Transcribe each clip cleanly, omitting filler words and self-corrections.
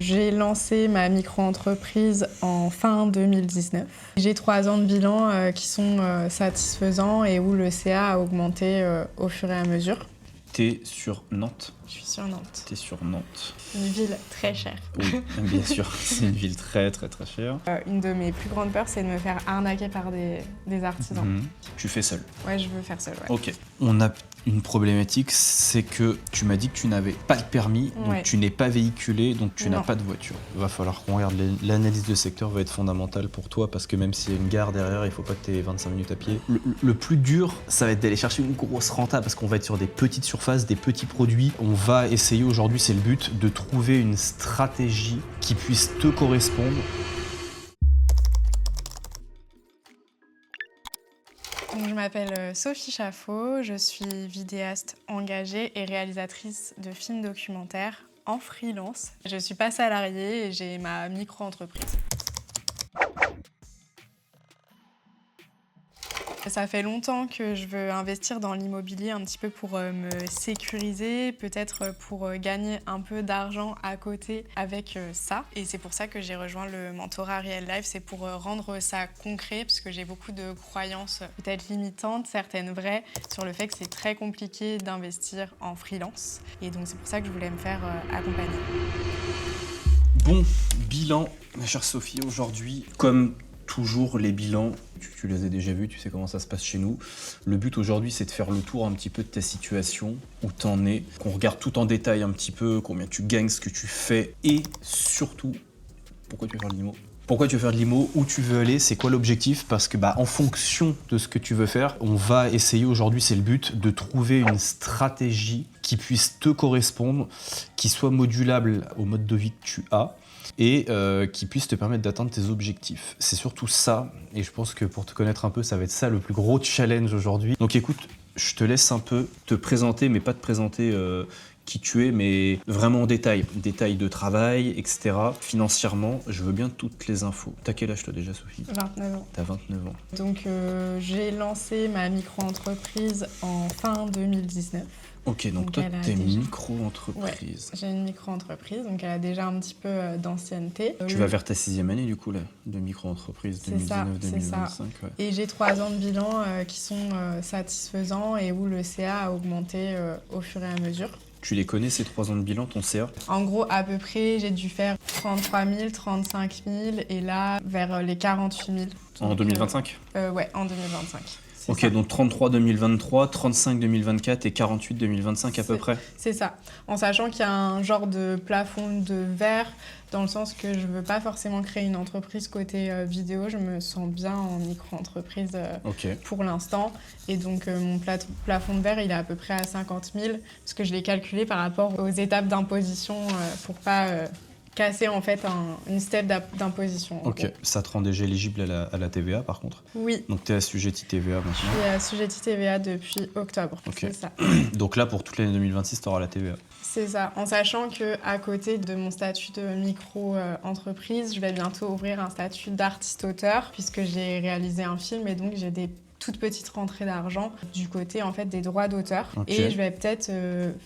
J'ai lancé ma micro-entreprise en fin 2019. J'ai 3 ans de bilan qui sont satisfaisants et où le CA a augmenté au fur et à mesure. T'es sur Nantes? Je suis sur Nantes. T'es sur Nantes. Une ville très chère. Oui, bien sûr, c'est une ville très chère. Une de mes plus grandes peurs, c'est de me faire arnaquer par des artisans. Tu fais seul? Ouais, je veux faire seul, ouais. Ok. On a une problématique, c'est que tu m'as dit que tu n'avais pas de permis, donc Ouais. tu n'es pas véhiculé, donc tu n'as Non. pas de voiture. Il va falloir qu'on regarde l'analyse de secteur va être fondamentale pour toi, parce que même s'il y a une gare derrière, il faut pas que tu aies 25 minutes à pied. Le plus dur, ça va être d'aller chercher une grosse renta, parce qu'on va être sur des petites surfaces, des petits produits. On va essayer aujourd'hui, c'est le but, de trouver une stratégie qui puisse te correspondre. Donc, je m'appelle Sophie Chaffot, je suis vidéaste engagée et réalisatrice de films documentaires en freelance. Je ne suis pas salariée et j'ai ma micro-entreprise. Ça fait longtemps que je veux investir dans l'immobilier un petit peu pour me sécuriser, peut-être pour gagner un peu d'argent à côté avec ça. Et c'est pour ça que j'ai rejoint le mentorat Real Life, c'est pour rendre ça concret, parce que j'ai beaucoup de croyances peut-être limitantes, certaines vraies, sur le fait que c'est très compliqué d'investir en freelance. Et donc c'est pour ça que je voulais me faire accompagner. Bon, bilan, ma chère Sophie, aujourd'hui, comme toujours les bilans, tu les as déjà vus, tu sais comment ça se passe chez nous. Le but aujourd'hui, c'est de faire le tour un petit peu de ta situation, où t'en es, qu'on regarde tout en détail un petit peu, combien tu gagnes, ce que tu fais, et surtout, pourquoi tu veux faire de l'IMO. Pourquoi tu veux faire de l'IMO, où tu veux aller, c'est quoi l'objectif? Parce que en fonction de ce que tu veux faire, on va essayer aujourd'hui, c'est le but, de trouver une stratégie qui puisse te correspondre, qui soit modulable au mode de vie que tu as, et qui puisse te permettre d'atteindre tes objectifs. C'est surtout ça, et je pense que pour te connaître un peu, ça va être ça le plus gros challenge aujourd'hui. Donc écoute, je te laisse un peu te présenter, mais pas te présenter qui tu es, mais vraiment en détail. Détail de travail, etc. Financièrement, je veux bien toutes les infos. T'as quel âge toi déjà, Sophie? 29 ans. T'as 29 ans. Donc j'ai lancé ma micro-entreprise en fin 2019. Ok, donc toi, elle a t'es déjà- micro-entreprise. J'ai une micro-entreprise, donc elle a déjà un petit peu d'ancienneté. Tu vas vers ta 6e année du coup là, de micro-entreprise C'est ça, 2019-2025. Ouais. Et j'ai 3 ans de bilan qui sont satisfaisants et où le CA a augmenté au fur et à mesure. Tu les connais ces 3 ans de bilan, ton CA? En gros, à peu près, j'ai dû faire 33 000, 35 000 et là, vers les 48 000. En 2025? Ouais, en 2025. Ok, ça. donc 33 2023, 35 2024 et 48 2025 à peu près. C'est ça. En sachant qu'il y a un genre de plafond de verre, dans le sens que je ne veux pas forcément créer une entreprise côté vidéo. Je me sens bien en micro-entreprise Ok. pour l'instant. Et donc, mon plafond de verre, il est à peu près à 50 000, parce que je l'ai calculé par rapport aux étapes d'imposition pour pas casser en fait une step d'imposition. Ok, ça te rend déjà éligible à la TVA par contre? Oui. Donc t'es assujetti TVA maintenant? Je suis assujettie TVA depuis octobre. Ok. C'est ça. Donc là pour toute l'année 2026 t'auras la TVA? C'est ça, en sachant qu'à côté de mon statut de micro-entreprise, je vais bientôt ouvrir un statut d'artiste-auteur, puisque j'ai réalisé un film et donc j'ai des toutes petites rentrées d'argent du côté en fait des droits d'auteur. Ok. Et je vais peut-être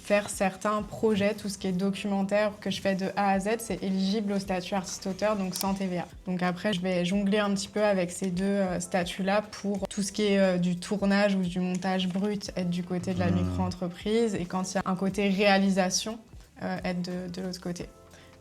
faire certains projets, tout ce qui est documentaire que je fais de A à Z, c'est éligible au statut artiste-auteur, donc sans TVA. Donc après, je vais jongler un petit peu avec ces deux statuts-là pour tout ce qui est du tournage ou du montage brut, être du côté de la micro-entreprise, et quand il y a un côté réalisation, être de l'autre côté.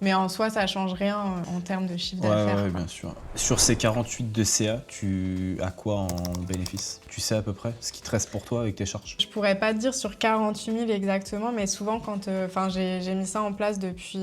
Mais en soi, ça change rien en termes de chiffre d'affaires. Ouais, bien sûr. Sur ces 48 de CA, tu as quoi en bénéfice? Tu sais à peu près ce qui te reste pour toi avec tes charges? Je pourrais pas te dire sur 48 000 exactement, mais souvent quand j'ai mis ça en place depuis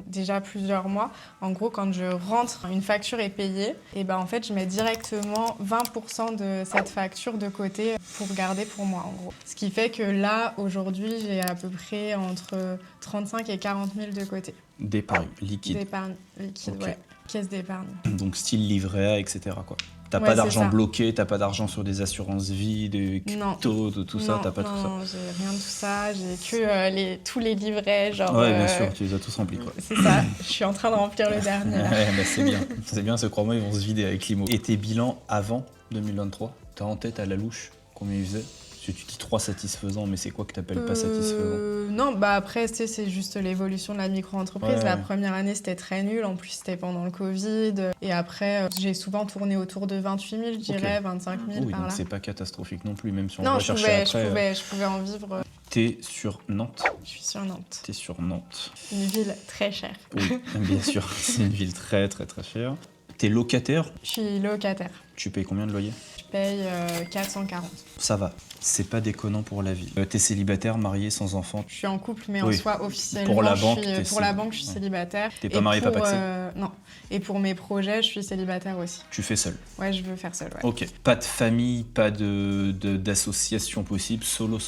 déjà plusieurs mois. En gros, quand je rentre, une facture est payée, et en fait, je mets directement 20% de cette facture de côté pour garder pour moi, en gros. Ce qui fait que là, aujourd'hui, j'ai à peu près entre 35 et 40 000 de côté. D'épargne liquide. D'épargne liquide, Ok. ouais. Caisse d'épargne. Donc style livret A, etc. quoi. T'as Ouais, pas c'est d'argent ça. bloqué, t'as pas d'argent sur des assurances vie, des Non. cryptos, de tout ça, t'as pas tout ça. Non, j'ai rien de tout ça. J'ai que tous les livrets, genre... Ouais, bien sûr, tu les as tous remplis quoi. C'est ça. Je suis en train de remplir le dernier, là. Ouais, c'est bien. C'est bien, crois-moi, ils vont se vider avec l'IMO. Et tes bilans avant 2023, t'as en tête à la louche combien ils faisaient? Tu dis 3 satisfaisants, mais c'est quoi que t'appelles pas satisfaisant? Non, bah après, tu sais, c'est juste l'évolution de la micro-entreprise. Ouais. La première année, c'était très nul. En plus, c'était pendant le Covid. Et après, j'ai souvent tourné autour de 28 000, je dirais, 25 000 Oui, par donc là. c'est pas catastrophique non plus, même si on Non, va je chercher pouvais, après. je pouvais en vivre. T'es sur Nantes. Je suis sur Nantes. T'es sur Nantes. Une ville très chère. Oui, bien sûr, c'est une ville très très très chère. T'es locataire, Je suis locataire. tu payes combien de loyer? Je paye 440. Ça va, c'est pas déconnant pour la vie. T'es célibataire, marié, sans enfant. Je suis en couple, mais Oui. en soi, officiellement, Pour la banque, pour la banque, je suis célibataire. T'es pas Et marié, pas pour, paxé? non. Et pour mes projets, je suis célibataire aussi. Tu fais seul. Ouais, je veux faire seule, ouais. Ok. Pas de famille, pas d'association possible, solo.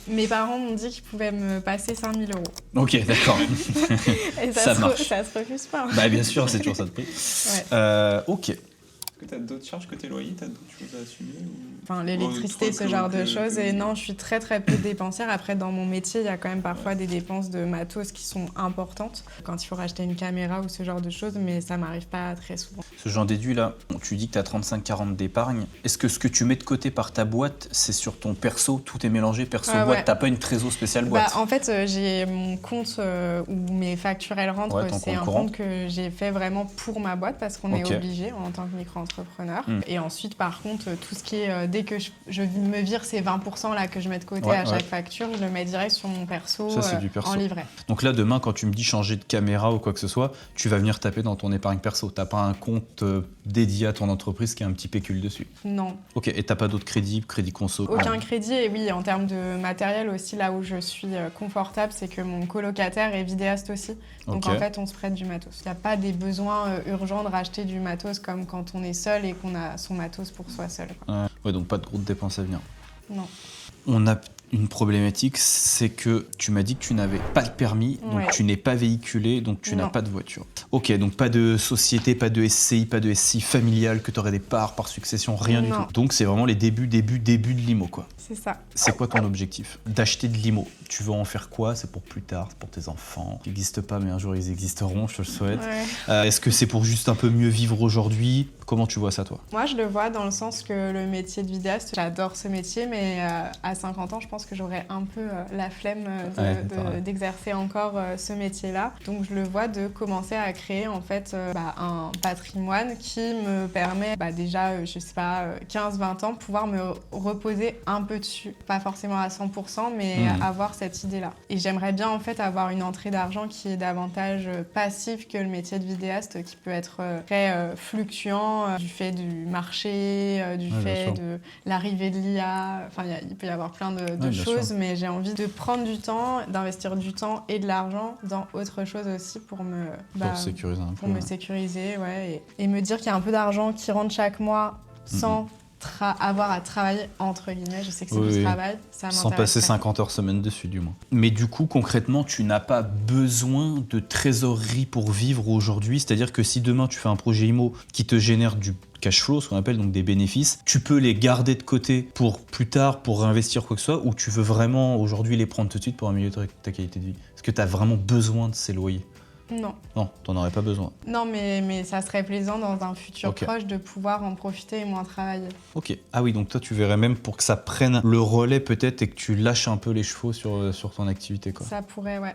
Mes parents m'ont dit qu'ils pouvaient me passer 5 000 euros. Ok, d'accord. Et Ça marche. ça se refuse pas. Bah bien sûr, c'est toujours ça de prix. Ouais. Ok. Est-ce que t'as d'autres charges que tes loyers? T'as d'autres choses à assumer Enfin, l'électricité, ce genre de choses. Et non, je suis très très peu dépensière. Après, dans mon métier, il y a quand même parfois des dépenses de matos qui sont importantes. Quand il faut racheter une caméra ou ce genre de choses, mais ça m'arrive pas très souvent. Ce j'en déduis là, tu dis que tu as 35-40 d'épargne. Est-ce que ce que tu mets de côté par ta boîte, c'est sur ton perso? Tout est mélangé, perso, Ah boîte. ouais. T'as pas une trésor spéciale boîte? En fait, j'ai mon compte où mes factures elles rentrent. Ouais, ton C'est compte un courant. compte que j'ai fait vraiment pour ma boîte parce qu'on Ok. est obligé en tant que micro-entrepreneur. Et ensuite, par contre, tout ce qui est dès que je me vire ces 20% là que je mets de côté Ouais, à chaque ouais. facture, je le mets direct sur mon perso, Ça, c'est du perso. en livret. Donc là, demain, quand tu me dis changer de caméra ou quoi que ce soit, tu vas venir taper dans ton épargne perso. T'as pas un compte dédié à ton entreprise qui a un petit pécule dessus. Non, Ok, et t'as pas d'autres crédits conso? aucun crédit. Et oui, en termes de matériel aussi, là où je suis confortable, c'est que mon colocataire est vidéaste aussi. Donc Ok. en fait, on se prête du matos. Il n'y a pas des besoins urgents de racheter du matos comme quand on est seul et qu'on a son matos pour soi seul, quoi. Ouais, donc pas de grosses dépenses à venir. Non. On a une problématique, c'est que tu m'as dit que tu n'avais pas le permis, donc Ouais. tu n'es pas véhiculé, donc tu n'as Non. pas de voiture. Ok, donc pas de société, pas de SCI, pas de SI familiale, que tu aurais des parts par succession, rien du Non. tout. Donc c'est vraiment les débuts de l'IMO, quoi. C'est ça. C'est quoi ton objectif? D'acheter de l'IMO. Tu veux en faire quoi? C'est pour plus tard, c'est pour tes enfants. Ils n'existent pas, mais un jour ils existeront, je te le souhaite. Ouais. Est-ce que c'est pour juste un peu mieux vivre aujourd'hui? Comment tu vois ça, toi? Moi, je le vois dans le sens que le métier de vidéaste, j'adore ce métier, mais à 50 ans, je pense que j'aurais un peu la flemme d'exercer encore ce métier-là. Donc, je le vois de commencer à créer en fait un patrimoine qui me permet déjà, je sais pas, 15-20 ans, pouvoir me reposer un peu dessus. Pas forcément à 100%, mais avoir cette idée-là. Et j'aimerais bien en fait avoir une entrée d'argent qui est davantage passive que le métier de vidéaste qui peut être très fluctuant du fait du marché, du Ouais, bien fait sûr. de l'arrivée de l'IA. Enfin, il peut y avoir plein de bien choses, sûr. mais j'ai envie de prendre du temps, d'investir du temps et de l'argent dans autre chose aussi pour me, Pour sécuriser un pour peu. me sécuriser, ouais, et me dire qu'il y a un peu d'argent qui rentre chaque mois sans avoir à travailler, entre guillemets. Je sais que c'est Oui, du oui. travail, ça Sans m'intéresse. passer 50 heures semaine dessus, du moins. Mais du coup, concrètement, tu n'as pas besoin de trésorerie pour vivre aujourd'hui. C'est-à-dire que si demain, tu fais un projet IMO qui te génère du cash flow, ce qu'on appelle donc des bénéfices, tu peux les garder de côté pour plus tard, pour réinvestir quoi que ce soit, ou tu veux vraiment aujourd'hui les prendre tout de suite pour améliorer ta qualité de vie? Est-ce que tu as vraiment besoin de ces loyers? Non. Non, t'en aurais pas besoin. Non, mais ça serait plaisant dans un futur Ok. proche de pouvoir en profiter et moins travailler. Ok. Ah oui, donc toi, tu verrais même pour que ça prenne le relais peut-être et que tu lâches un peu les chevaux sur ton activité, quoi. Ça pourrait, ouais.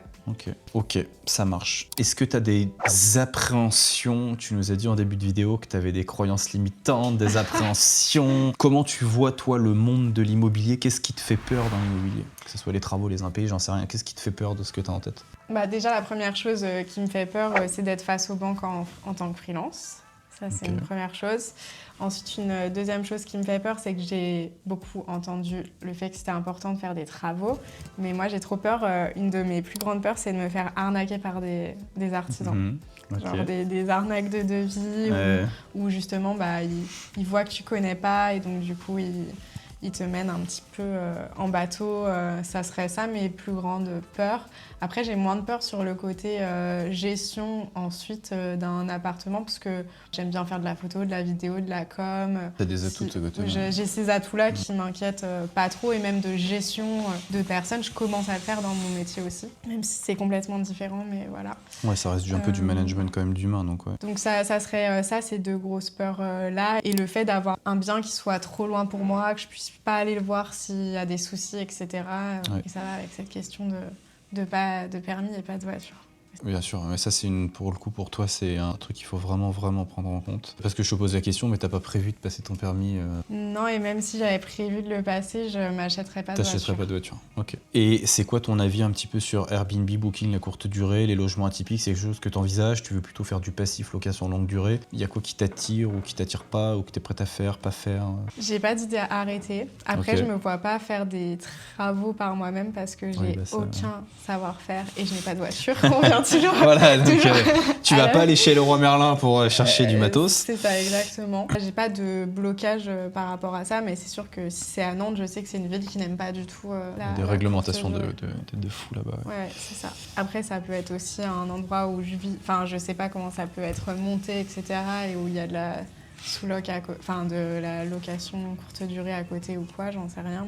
Ok, ça marche. Est-ce que tu as des appréhensions? Tu nous as dit en début de vidéo que tu avais des croyances limitantes, des appréhensions. Comment tu vois, toi, le monde de l'immobilier? Qu'est-ce qui te fait peur dans l'immobilier? Que ce soit les travaux, les impayés, j'en sais rien. Qu'est-ce qui te fait peur de ce que tu as en tête? Déjà, la première chose qui me fait peur, c'est d'être face aux banques en tant que freelance. Ça, c'est Ok. une première chose. Ensuite, une deuxième chose qui me fait peur, c'est que j'ai beaucoup entendu le fait que c'était important de faire des travaux. Mais moi, j'ai trop peur. Une de mes plus grandes peurs, c'est de me faire arnaquer par des artisans. Ok. Genre des arnaques de devis Ouais. où justement, ils voient que tu connais pas et donc du coup, ils te mènent un petit peu en bateau. Ça serait ça mes plus grandes peurs. Après, j'ai moins de peur sur le côté gestion ensuite d'un appartement parce que j'aime bien faire de la photo, de la vidéo, de la com. T'as des atouts de ce côté. J'ai ces atouts-là qui m'inquiètent pas trop et même de gestion de personnes, je commence à le faire dans mon métier aussi, même si c'est complètement différent, mais voilà. Ouais, ça reste un peu du management quand même d'humain, donc ouais. Donc ça serait ça, ces deux grosses peurs là, et le fait d'avoir un bien qui soit trop loin pour moi, que je puisse pas aller le voir s'il y a des soucis, etc. Ouais. Et ça va avec cette question de permis et pas de voiture. Bien sûr, mais ça, pour le coup, pour toi, c'est un truc qu'il faut vraiment prendre en compte. Parce que je te pose la question, mais t'as pas prévu de passer ton permis Non, et même si j'avais prévu de le passer, je m'achèterais pas de voiture. T'achèterais pas de voiture. Ok. Et c'est quoi ton avis un petit peu sur Airbnb, Booking, la courte durée, les logements atypiques? C'est quelque chose que t'envisages? Tu veux plutôt faire du passif, location longue durée? Il y a quoi qui t'attire ou qui t'attire pas, ou que t'es prête à faire, pas faire? J'ai pas d'idée à arrêter. Après, Ok. je me vois pas faire des travaux par moi-même parce que j'ai Oui, bah ça, aucun savoir-faire et je n'ai pas de voiture. On vient toujours. Voilà, donc toujours tu vas à pas la- aller chez Leroy Merlin pour chercher du matos. C'est ça, exactement. J'ai pas de blocage par rapport à ça, mais c'est sûr que si c'est à Nantes, je sais que c'est une ville qui n'aime pas du tout Des la réglementations courte de durée. fou là-bas. Ouais. Ouais, c'est ça. Après, ça peut être aussi un endroit où je vis. Enfin, je sais pas comment ça peut être monté, etc. Et où il y a de la sous-loc, enfin de la location courte durée à côté ou quoi, j'en sais rien.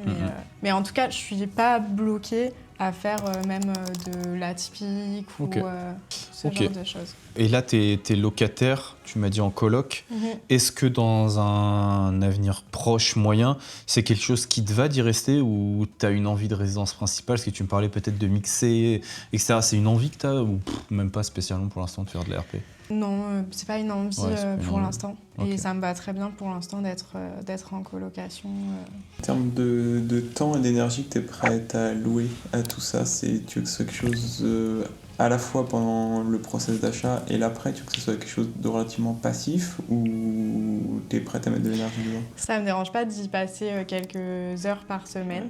Mais en tout cas, je suis pas bloquée à faire même de l'atypique Ok. ou ce Ok. genre de choses. Et là, t'es locataire, tu m'as dit en coloc. Est-ce que dans un avenir proche, moyen, c'est quelque chose qui te va d'y rester ou t'as une envie de résidence principale? Parce que tu me parlais peut-être de mixer, etc. C'est une envie que t'as ou même pas spécialement pour l'instant de faire de la RP? Non, c'est pas une envie Ouais, c'est pas une pour envie. l'instant. Ok. Et ça me va très bien pour l'instant d'être en colocation. En termes de temps et d'énergie que tu es prête à louer à tout ça, tu veux que ce soit quelque chose à la fois pendant le process d'achat et l'après, tu veux que ce soit quelque chose de relativement passif ou tu es prête à mettre de l'énergie dedans? Ça me dérange pas d'y passer quelques heures par semaine,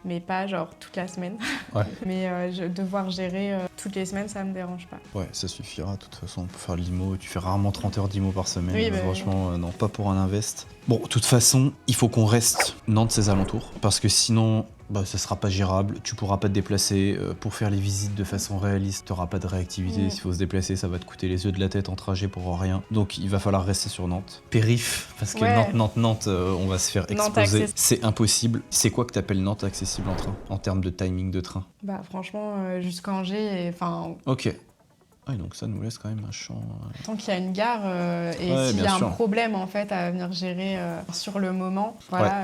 mais pas genre toute la semaine. Ouais. Mais devoir gérer toutes les semaines, ça me dérange pas. Ouais, ça suffira. De toute façon, pour faire de l'IMO, tu fais rarement 30 heures d'IMO par semaine. Oui, bah, franchement, non, pas pour un invest. Bon, de toute façon, il faut qu'on reste Nantes, ses alentours. Parce que sinon, ça sera pas gérable. Tu pourras pas te déplacer. Pour faire les visites de façon réaliste, tu n'auras pas de réactivité. S'il faut se déplacer, ça va te coûter les yeux de la tête en trajet pour rien. Donc, il va falloir rester sur Nantes. Périph, parce que Ouais. Nantes, on va se faire Nantes exploser. accessible. C'est impossible. C'est quoi que t'appelles Nantes accessible en train, en termes de timing de train? Bah franchement, jusqu'à Angers, enfin, Ok. Ah, donc ça nous laisse quand même un champ. tant qu'il y a une gare et Ouais, s'il y bien a sûr. un problème en fait à venir gérer sur le moment, voilà,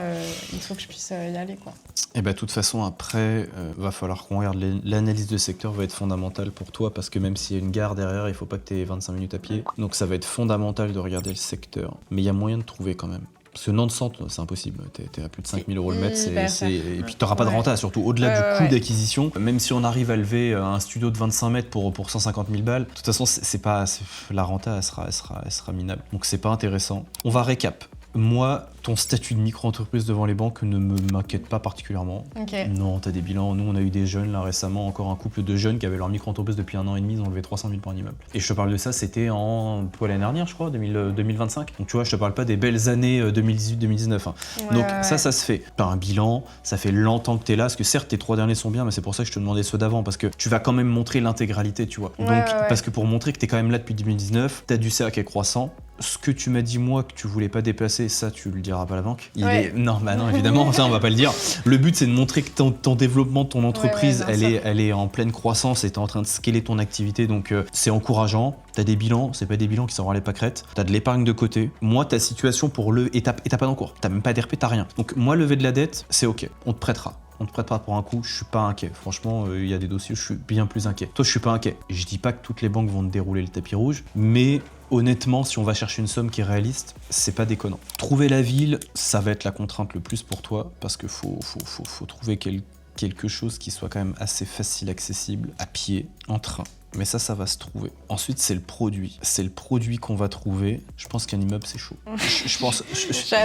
il faut que je puisse y aller quoi. Et bah, de toute façon, après, va falloir qu'on regarde. L'analyse de secteur va être fondamentale pour toi parce que même s'il y a une gare derrière, il faut pas que tu aies 25 minutes à pied. Donc ça va être fondamental de regarder le secteur. Mais il y a moyen de trouver quand même. Parce que Nantes-Centre, c'est impossible. T'es à plus de 5 000 euros le mètre. Et puis t'auras pas de renta, surtout au-delà du coût d'acquisition. Même si on arrive à lever un studio de 25 mètres pour 150 000 balles, de toute façon, la renta, elle sera minable. Donc c'est pas intéressant. On va récap. Moi, ton statut de micro-entreprise devant les banques ne m'inquiète pas particulièrement. Ok. Non, t'as des bilans. Nous, on a eu des jeunes, là, récemment, encore un couple de jeunes qui avaient leur micro-entreprise depuis 1 an et demi, ils ont levé 300 000 pour un immeuble. Et je te parle de ça, c'était l'année dernière, je crois, 2025. Donc, tu vois, je te parle pas des belles années 2018-2019. Donc, ça se fait. T'as un bilan, ça fait longtemps que t'es là, parce que certes, tes 3 derniers sont bien, mais c'est pour ça que je te demandais ceux d'avant, parce que tu vas quand même montrer l'intégralité, tu vois. Donc, parce que pour montrer que t'es quand même là depuis 2019, t'as du CA qui est croissant. Ce que tu m'as dit, moi, que tu voulais pas déplacer, ça, tu le diras pas à la banque. Non, évidemment, ça, on va pas le dire. Le but, c'est de montrer que ton développement de ton entreprise, elle est en pleine croissance et t'es en train de scaler ton activité, donc c'est encourageant. T'as des bilans, c'est pas des bilans qui sont les pâquerettes. T'as de l'épargne de côté. Moi, ta situation pour et t'as pas d'encours. T'as même pas d'RP, t'as rien. Donc, moi, lever de la dette, c'est ok. On te prêtera. On te prêtera pour un coup, je suis pas inquiet. Franchement, il y a des dossiers où je suis bien plus inquiet. Toi, je suis pas inquiet. Je dis pas que toutes les banques vont te dérouler le tapis rouge, mais honnêtement, si on va chercher une somme qui est réaliste, c'est pas déconnant. Trouver la ville, ça va être la contrainte le plus pour toi, parce que faut trouver quelque chose qui soit quand même assez facile, accessible, à pied, en train. Mais ça va se trouver. Ensuite, c'est le produit. C'est le produit qu'on va trouver. Je pense qu'un immeuble, c'est chaud. Je pense...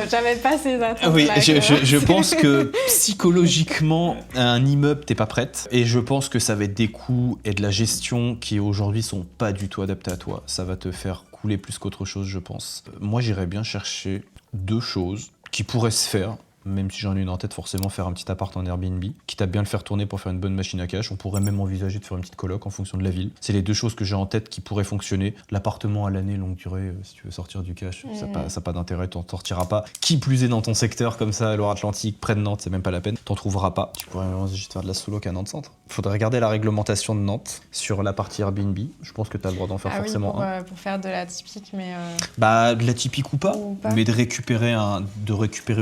J'avais pas ces attentes. Oui, je pense que psychologiquement, un immeuble, t'es pas prête. Et je pense que ça va être des coûts et de la gestion qui aujourd'hui sont pas du tout adaptés à toi. Ça va te faire couler plus qu'autre chose, je pense. Moi, j'irais bien chercher 2 choses qui pourraient se faire. Même si j'en ai une en tête, forcément faire un petit appart en Airbnb, quitte à bien le faire tourner pour faire une bonne machine à cash. On pourrait même envisager de faire une petite coloc en fonction de la ville. C'est les 2 choses que j'ai en tête qui pourraient fonctionner. L'appartement à l'année, longue durée, si tu veux sortir du cash, ça n'a pas d'intérêt, t'en sortiras pas. Qui plus est dans ton secteur comme ça, à Loire-Atlantique, près de Nantes, c'est même pas la peine, t'en trouveras pas. Tu pourrais juste faire de la sous-loc à Nantes-Centre. Faudrait regarder la réglementation de Nantes sur la partie Airbnb. Je pense que t'as le droit d'en faire forcément un. Pour faire de la typique, mais... De la typique ou pas, mais de récupérer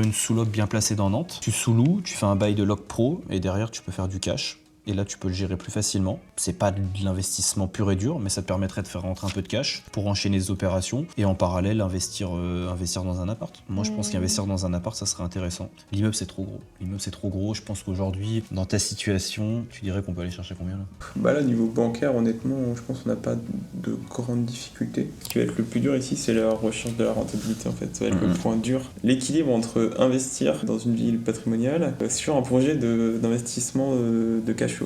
une sous-loc bien placé dans Nantes, tu sous-loues, tu fais un bail de loc pro et derrière tu peux faire du cash. Et là, tu peux le gérer plus facilement. C'est pas de l'investissement pur et dur, mais ça te permettrait de faire rentrer un peu de cash pour enchaîner les opérations et en parallèle investir dans un appart. Moi, je pense qu'investir dans un appart, ça serait intéressant. L'immeuble, c'est trop gros. L'immeuble, c'est trop gros. Je pense qu'aujourd'hui, dans ta situation, tu dirais qu'on peut aller chercher combien là? Bah là, niveau bancaire, honnêtement, je pense qu'on n'a pas de grandes difficultés. Ce qui va être le plus dur ici, c'est la recherche de la rentabilité en fait. Ça va être le point dur. L'équilibre entre investir dans une ville patrimoniale sur un projet d'investissement de cash flow.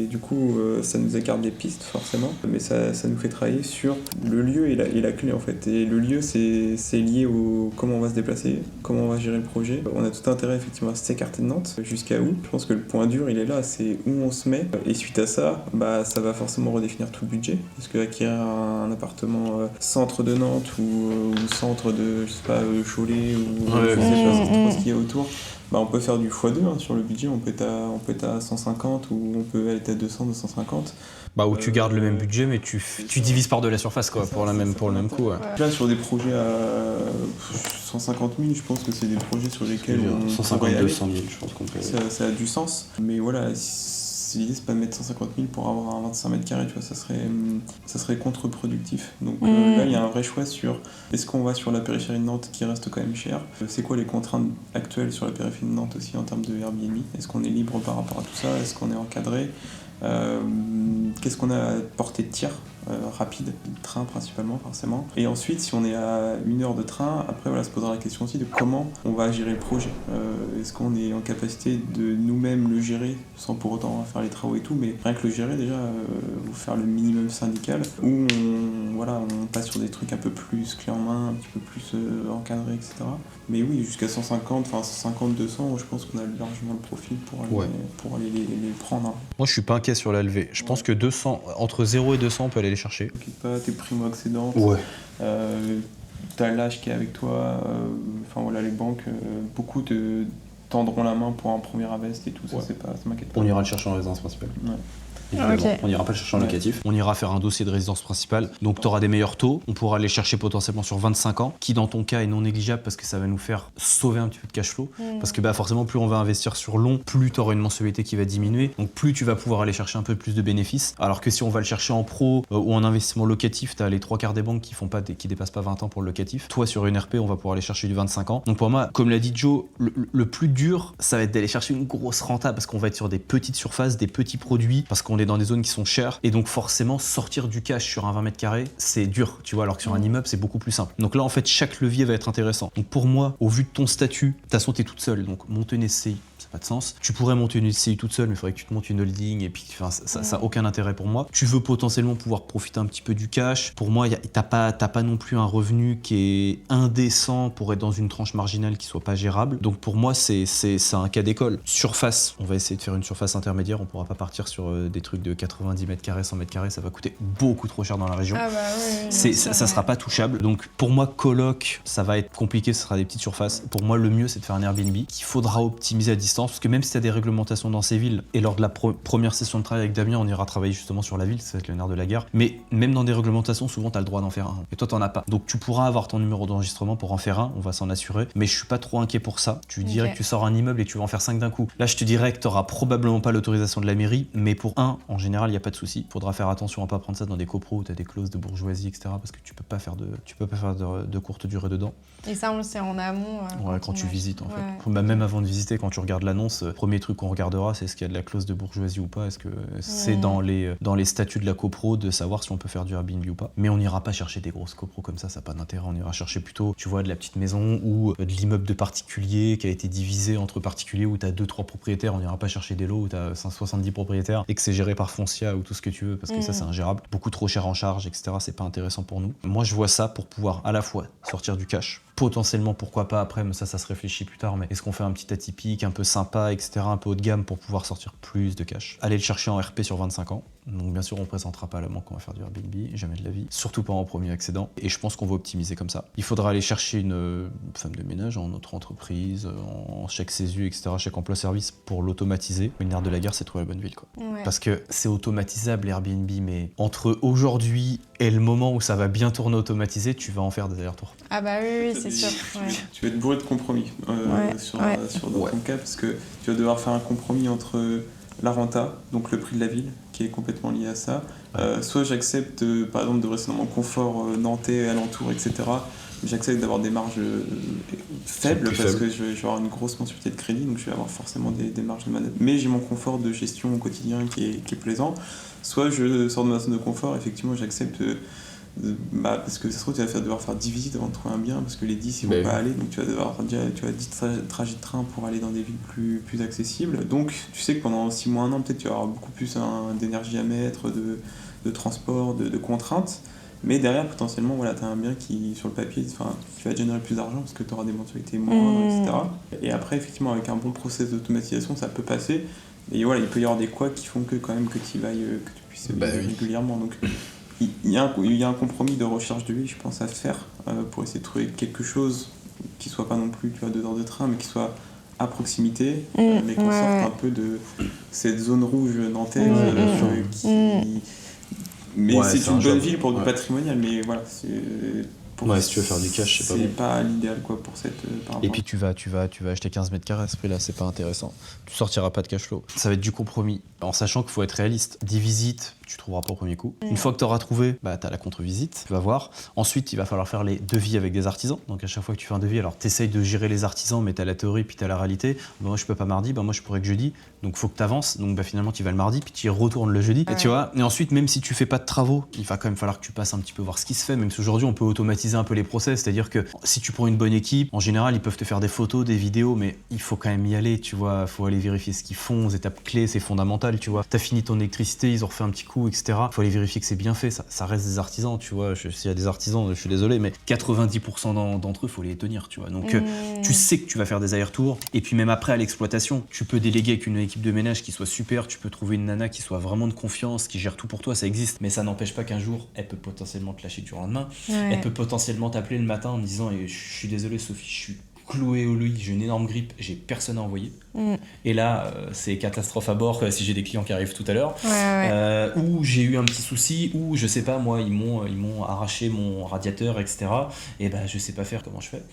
Du coup, ça nous écarte des pistes forcément, mais ça nous fait travailler sur le lieu et la clé en fait. Et le lieu, c'est lié au comment on va se déplacer, comment on va gérer le projet. On a tout intérêt effectivement à s'écarter de Nantes. Jusqu'à où? Je pense que le point dur, il est là, c'est où on se met. Et suite à ça, bah, ça va forcément redéfinir tout le budget. Parce que acquérir un appartement centre de Nantes ou centre de, je sais pas, Cholet ou je sais pas trop ce qu'il y a autour, bah, on peut faire du x2 hein, sur le budget, on peut être à 150 ou on peut être à 200, 250. Bah où tu gardes le même budget mais tu divises par de la surface quoi, pour le même coût. Ouais. Là sur des projets à 150 000, je pense que c'est des projets sur lesquels on 150 200 000, je pense qu'on peut. Ça a du sens, mais voilà, l'idée c'est pas de mettre 150 000 pour avoir un 25 mètres carrés, tu vois, ça serait contre-productif. Donc là il y a un vrai choix sur est-ce qu'on va sur la périphérie de Nantes qui reste quand même cher, c'est quoi les contraintes actuelles sur la périphérie de Nantes aussi en termes de Airbnb, est-ce qu'on est libre par rapport à tout ça, est-ce qu'on est encadré, qu'est-ce qu'on a à portée de tir rapide, train principalement forcément, et ensuite si on est à 1 heure de train, après voilà, se posera la question aussi de comment on va gérer le projet, est-ce qu'on est en capacité de nous-mêmes le gérer sans pour autant faire les travaux et tout, mais rien que le gérer déjà, ou faire le minimum syndical, ou on passe sur des trucs un peu plus clés en main, un petit peu plus encadrés, etc. Mais oui, jusqu'à 150, 200, je pense qu'on a largement le profil pour aller les prendre. Hein. Moi je suis pas inquiet sur la levée, je pense que 200, entre 0 et 200 on peut aller les chercher. T'inquiète pas, t'es primo-accédante, t'as l'âge qui est avec toi, les banques, beaucoup te tendront la main pour un premier invest et tout, ça m'inquiète pas. On ira le chercher en résidence principale. Ouais. Okay. On n'ira pas le chercher en locatif. On ira faire un dossier de résidence principale, donc tu auras des meilleurs taux, on pourra les chercher potentiellement sur 25 ans, qui dans ton cas est non négligeable parce que ça va nous faire sauver un petit peu de cash flow, parce que forcément plus on va investir sur long, plus tu auras une mensualité qui va diminuer, donc plus tu vas pouvoir aller chercher un peu plus de bénéfices, alors que si on va le chercher en pro ou en investissement locatif, tu as les 3/4 des banques qui dépassent pas 20 ans pour le locatif. Toi sur une RP, on va pouvoir aller chercher du 25 ans. Donc pour moi, comme l'a dit Joe, le plus dur, ça va être d'aller chercher une grosse renta parce qu'on va être sur des petites surfaces, des petits produits, parce qu'on est dans des zones qui sont chères, et donc forcément sortir du cash sur un 20 mètres carrés c'est dur, tu vois, alors que sur un immeuble c'est beaucoup plus simple. Donc là en fait chaque levier va être intéressant. Donc pour moi, au vu de ton statut, de toute façon t'es toute seule, donc monter une SCI ça n'a pas de sens. Tu pourrais monter une SCI toute seule, mais il faudrait que tu te montes une holding, et puis ça n'a aucun intérêt pour moi. Tu veux potentiellement pouvoir profiter un petit peu du cash. Pour moi, t'as pas non plus un revenu qui est indécent pour être dans une tranche marginale qui soit pas gérable. Donc pour moi, c'est un cas d'école. Surface, on va essayer de faire une surface intermédiaire. On pourra pas partir sur des trucs de 90 mètres carrés, 100 mètres carrés. Ça va coûter beaucoup trop cher dans la région. Ça sera pas touchable. Donc pour moi, coloc, ça va être compliqué. Ce sera des petites surfaces. Pour moi, le mieux, c'est de faire un Airbnb qu'il faudra optimiser à distance. Parce que même si tu as des réglementations dans ces villes, et lors de la première session de travail avec Damien, on ira travailler justement sur la ville, ça va être le nerf de la guerre. Mais même dans des réglementations, souvent tu as le droit d'en faire un. Et toi, t'en as pas. Donc tu pourras avoir ton numéro d'enregistrement pour en faire un, on va s'en assurer. Mais je suis pas trop inquiet pour ça. Tu dirais que tu sors un immeuble et que tu vas en faire 5 d'un coup. Là, je te dirais que tu n'auras probablement pas l'autorisation de la mairie, mais pour un, en général, il n'y a pas de souci. Faudra faire attention à pas prendre ça dans des copros où tu as des clauses de bourgeoisie, etc. Parce que tu peux pas faire de courte durée dedans. Et ça, on le sait en amont. Quand tu visites, en fait. Même avant de visiter, quand tu regardes l'annonce, premier truc qu'on regardera, c'est est-ce qu'il y a de la clause de bourgeoisie ou pas. Est-ce que c'est dans les statuts de la copro de savoir si on peut faire du Airbnb ou pas. Mais on n'ira pas chercher des grosses copros comme ça n'a pas d'intérêt. On ira chercher plutôt, tu vois, de la petite maison ou de l'immeuble de particulier qui a été divisé entre particuliers où tu as 2-3 propriétaires. On n'ira pas chercher des lots où tu as 170 propriétaires et que c'est géré par Foncia ou tout ce que tu veux, parce que ça, c'est ingérable. Beaucoup trop cher en charge, etc. C'est pas intéressant pour nous. Moi, je vois ça pour pouvoir à la fois sortir du cash, potentiellement, pourquoi pas après, mais ça se réfléchit plus tard, mais est-ce qu'on fait un petit atypique, un peu sympa, etc., un peu haut de gamme pour pouvoir sortir plus de cash. Aller le chercher en RP sur 25 ans, Donc bien sûr, on ne présentera pas à la banque qu'on va faire du Airbnb, jamais de la vie, surtout pas en premier accédant. Et je pense qu'on va optimiser comme ça. Il faudra aller chercher une femme de ménage en notre entreprise, en chèque CESU, etc., chèque emploi-service pour l'automatiser. Une nerf de la guerre, c'est trouver la bonne ville, quoi. Ouais. Parce que c'est automatisable Airbnb, mais entre aujourd'hui et le moment où ça va bien tourner automatisé, tu vas en faire des allers-retours. Ah bah oui, c'est sûr. Ouais. Tu vas être bourré de compromis dans ton cas, parce que tu vas devoir faire un compromis entre la renta, donc le prix de la ville, qui est complètement lié à ça. Soit j'accepte, par exemple, de rester dans mon confort nantais, alentour, etc. J'accepte d'avoir des marges faibles parce que je vais avoir une grosse mensualité de crédit, donc je vais avoir forcément des marges de manœuvre. Mais j'ai mon confort de gestion au quotidien qui est plaisant. Soit je sors de ma zone de confort, effectivement j'accepte, parce que ça se trouve tu vas devoir faire 10 visites avant de trouver un bien, parce que les 10 ils vont pas aller, donc tu vas devoir faire 10 trajets de train pour aller dans des villes plus accessibles. Donc tu sais que pendant 6 mois, 1 an, peut-être tu vas avoir beaucoup plus d'énergie à mettre, de transport, de contraintes. Mais derrière, potentiellement, voilà, tu as un bien qui, sur le papier, qui va générer plus d'argent parce que tu auras des mensualités moindres, etc. Et après, effectivement, avec un bon process d'automatisation, ça peut passer. Et voilà, il peut y avoir des couacs qui font que quand même que tu puisses y aller régulièrement. Donc, il y a un compromis de recherche de vie, je pense, à faire pour essayer de trouver quelque chose qui soit pas non plus 2 heures de train, mais qui soit à proximité, mais qu'on sorte un peu de cette zone rouge nantaise Mais c'est une bonne ville pour du patrimonial, mais voilà, si tu veux faire du cash, c'est pas l'idéal quoi pour cette par rapport. Et puis tu vas acheter 15 mètres carrés à ce prix-là, c'est pas intéressant. Tu sortiras pas de cash flow. Ça va être du compromis, en sachant qu'il faut être réaliste. 10 visites, tu trouveras pas au premier coup. Une fois que tu auras trouvé, t'as la contre-visite, tu vas voir. Ensuite, il va falloir faire les devis avec des artisans. Donc à chaque fois que tu fais un devis, alors t'essayes de gérer les artisans, mais t'as la théorie puis t'as la réalité. Moi je peux pas mardi, moi je pourrais que jeudi. Donc faut que t'avances. Donc finalement tu vas le mardi puis tu y retournes le jeudi. Et tu vois. Et ensuite, même si tu fais pas de travaux, il va quand même falloir que tu passes un petit peu voir ce qui se fait. Même si aujourd'hui on peut automatiser un peu les process, c'est-à-dire que si tu prends une bonne équipe, en général ils peuvent te faire des photos, des vidéos, mais il faut quand même y aller, tu vois. Faut aller vérifier ce qu'ils font, les étapes clés, c'est fondamental, tu vois. T'as fini ton électricité, ils ont refait un petit coup, etc. Faut aller vérifier que c'est bien fait. Ça reste des artisans, tu vois. S'il y a des artisans, je suis désolé, mais 90% d'entre eux, faut les tenir, tu vois. Donc tu sais que tu vas faire des allers-retours. Et puis même après à l'exploitation, tu peux déléguer avec une équipe de ménage qui soit super. Tu peux trouver une nana qui soit vraiment de confiance, qui gère tout pour toi. Ça existe. Mais ça n'empêche pas qu'un jour, elle peut potentiellement te lâcher du lendemain. Elle peut potentiellement t'appeler le matin en me disant je suis désolé Sophie, je suis cloué au lit, j'ai une énorme grippe, j'ai personne à envoyer. Et là, c'est catastrophe à bord si j'ai des clients qui arrivent tout à l'heure. Ou j'ai eu un petit souci, ou je sais pas, moi, ils m'ont arraché mon radiateur, etc. Et je sais pas faire, comment je fais.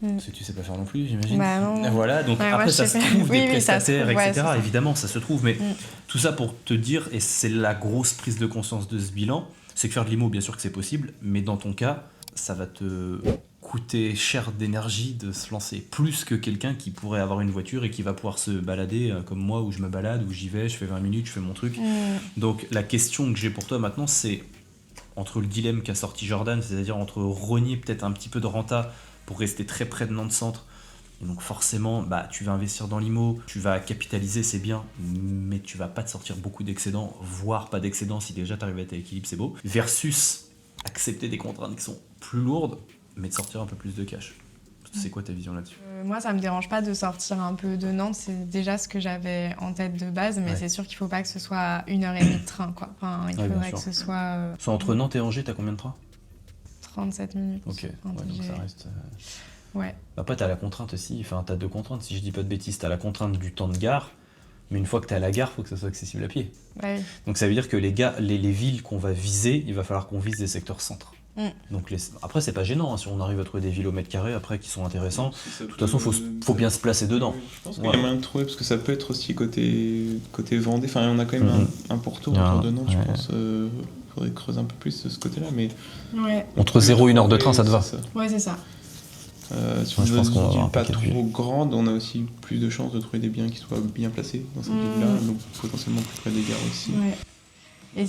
Parce que tu sais pas faire non plus, j'imagine. Non. Voilà, donc après ça se trouve des prestataires, etc. Ouais, évidemment, ça se trouve, mais tout ça pour te dire, et c'est la grosse prise de conscience de ce bilan, c'est que faire de l'IMO, bien sûr que c'est possible, mais dans ton cas, ça va te coûter cher d'énergie de se lancer, plus que quelqu'un qui pourrait avoir une voiture et qui va pouvoir se balader comme moi, où je me balade, où j'y vais, je fais 20 minutes, je fais mon truc. Donc la question que j'ai pour toi maintenant, c'est entre le dilemme qu'a sorti Jordan, c'est-à-dire entre rogner peut-être un petit peu de renta pour rester très près de Nantes Centre. Et donc forcément, tu vas investir dans l'IMO, tu vas capitaliser, c'est bien, mais tu vas pas te sortir beaucoup d'excédents, voire pas d'excédents si déjà tu arrives à être à l'équilibre, c'est beau. Versus accepter des contraintes qui sont plus lourdes, mais de sortir un peu plus de cash. C'est quoi ta vision là-dessus ? Moi, ça me dérange pas de sortir un peu de Nantes, c'est déjà ce que j'avais en tête de base, mais c'est sûr qu'il faut pas que ce soit 1h30 de train, quoi. Enfin, il faudrait que ce soit... Entre Nantes et Angers, t'as combien de trains ? 37 minutes. Ok, donc ça reste... Ouais. Après, t'as la contrainte aussi, t'as 2 contraintes, si je dis pas de bêtises. T'as la contrainte du temps de gare, mais une fois que t'es à la gare, faut que ça soit accessible à pied. Oui. Donc ça veut dire que les villes qu'on va viser, il va falloir qu'on vise des secteurs centres. Donc après, c'est pas gênant, si on arrive à trouver des villes au mètre carré après qui sont intéressants. De toute façon, faut bien se placer dedans. Je pense qu'il y a moyen de trouver, parce que ça peut être aussi côté Vendée. Enfin, on a quand même un pourtour autour de Nantes, je pense. Faudrait creuser un peu plus de ce côté-là, mais... Entre 0 et 1 heure de train, ça te va ? Ouais, c'est ça. Sur une zone pas trop grande, on a aussi plus de chances de trouver des biens qui soient bien placés dans cette ville-là, donc potentiellement plus près des gares aussi. Et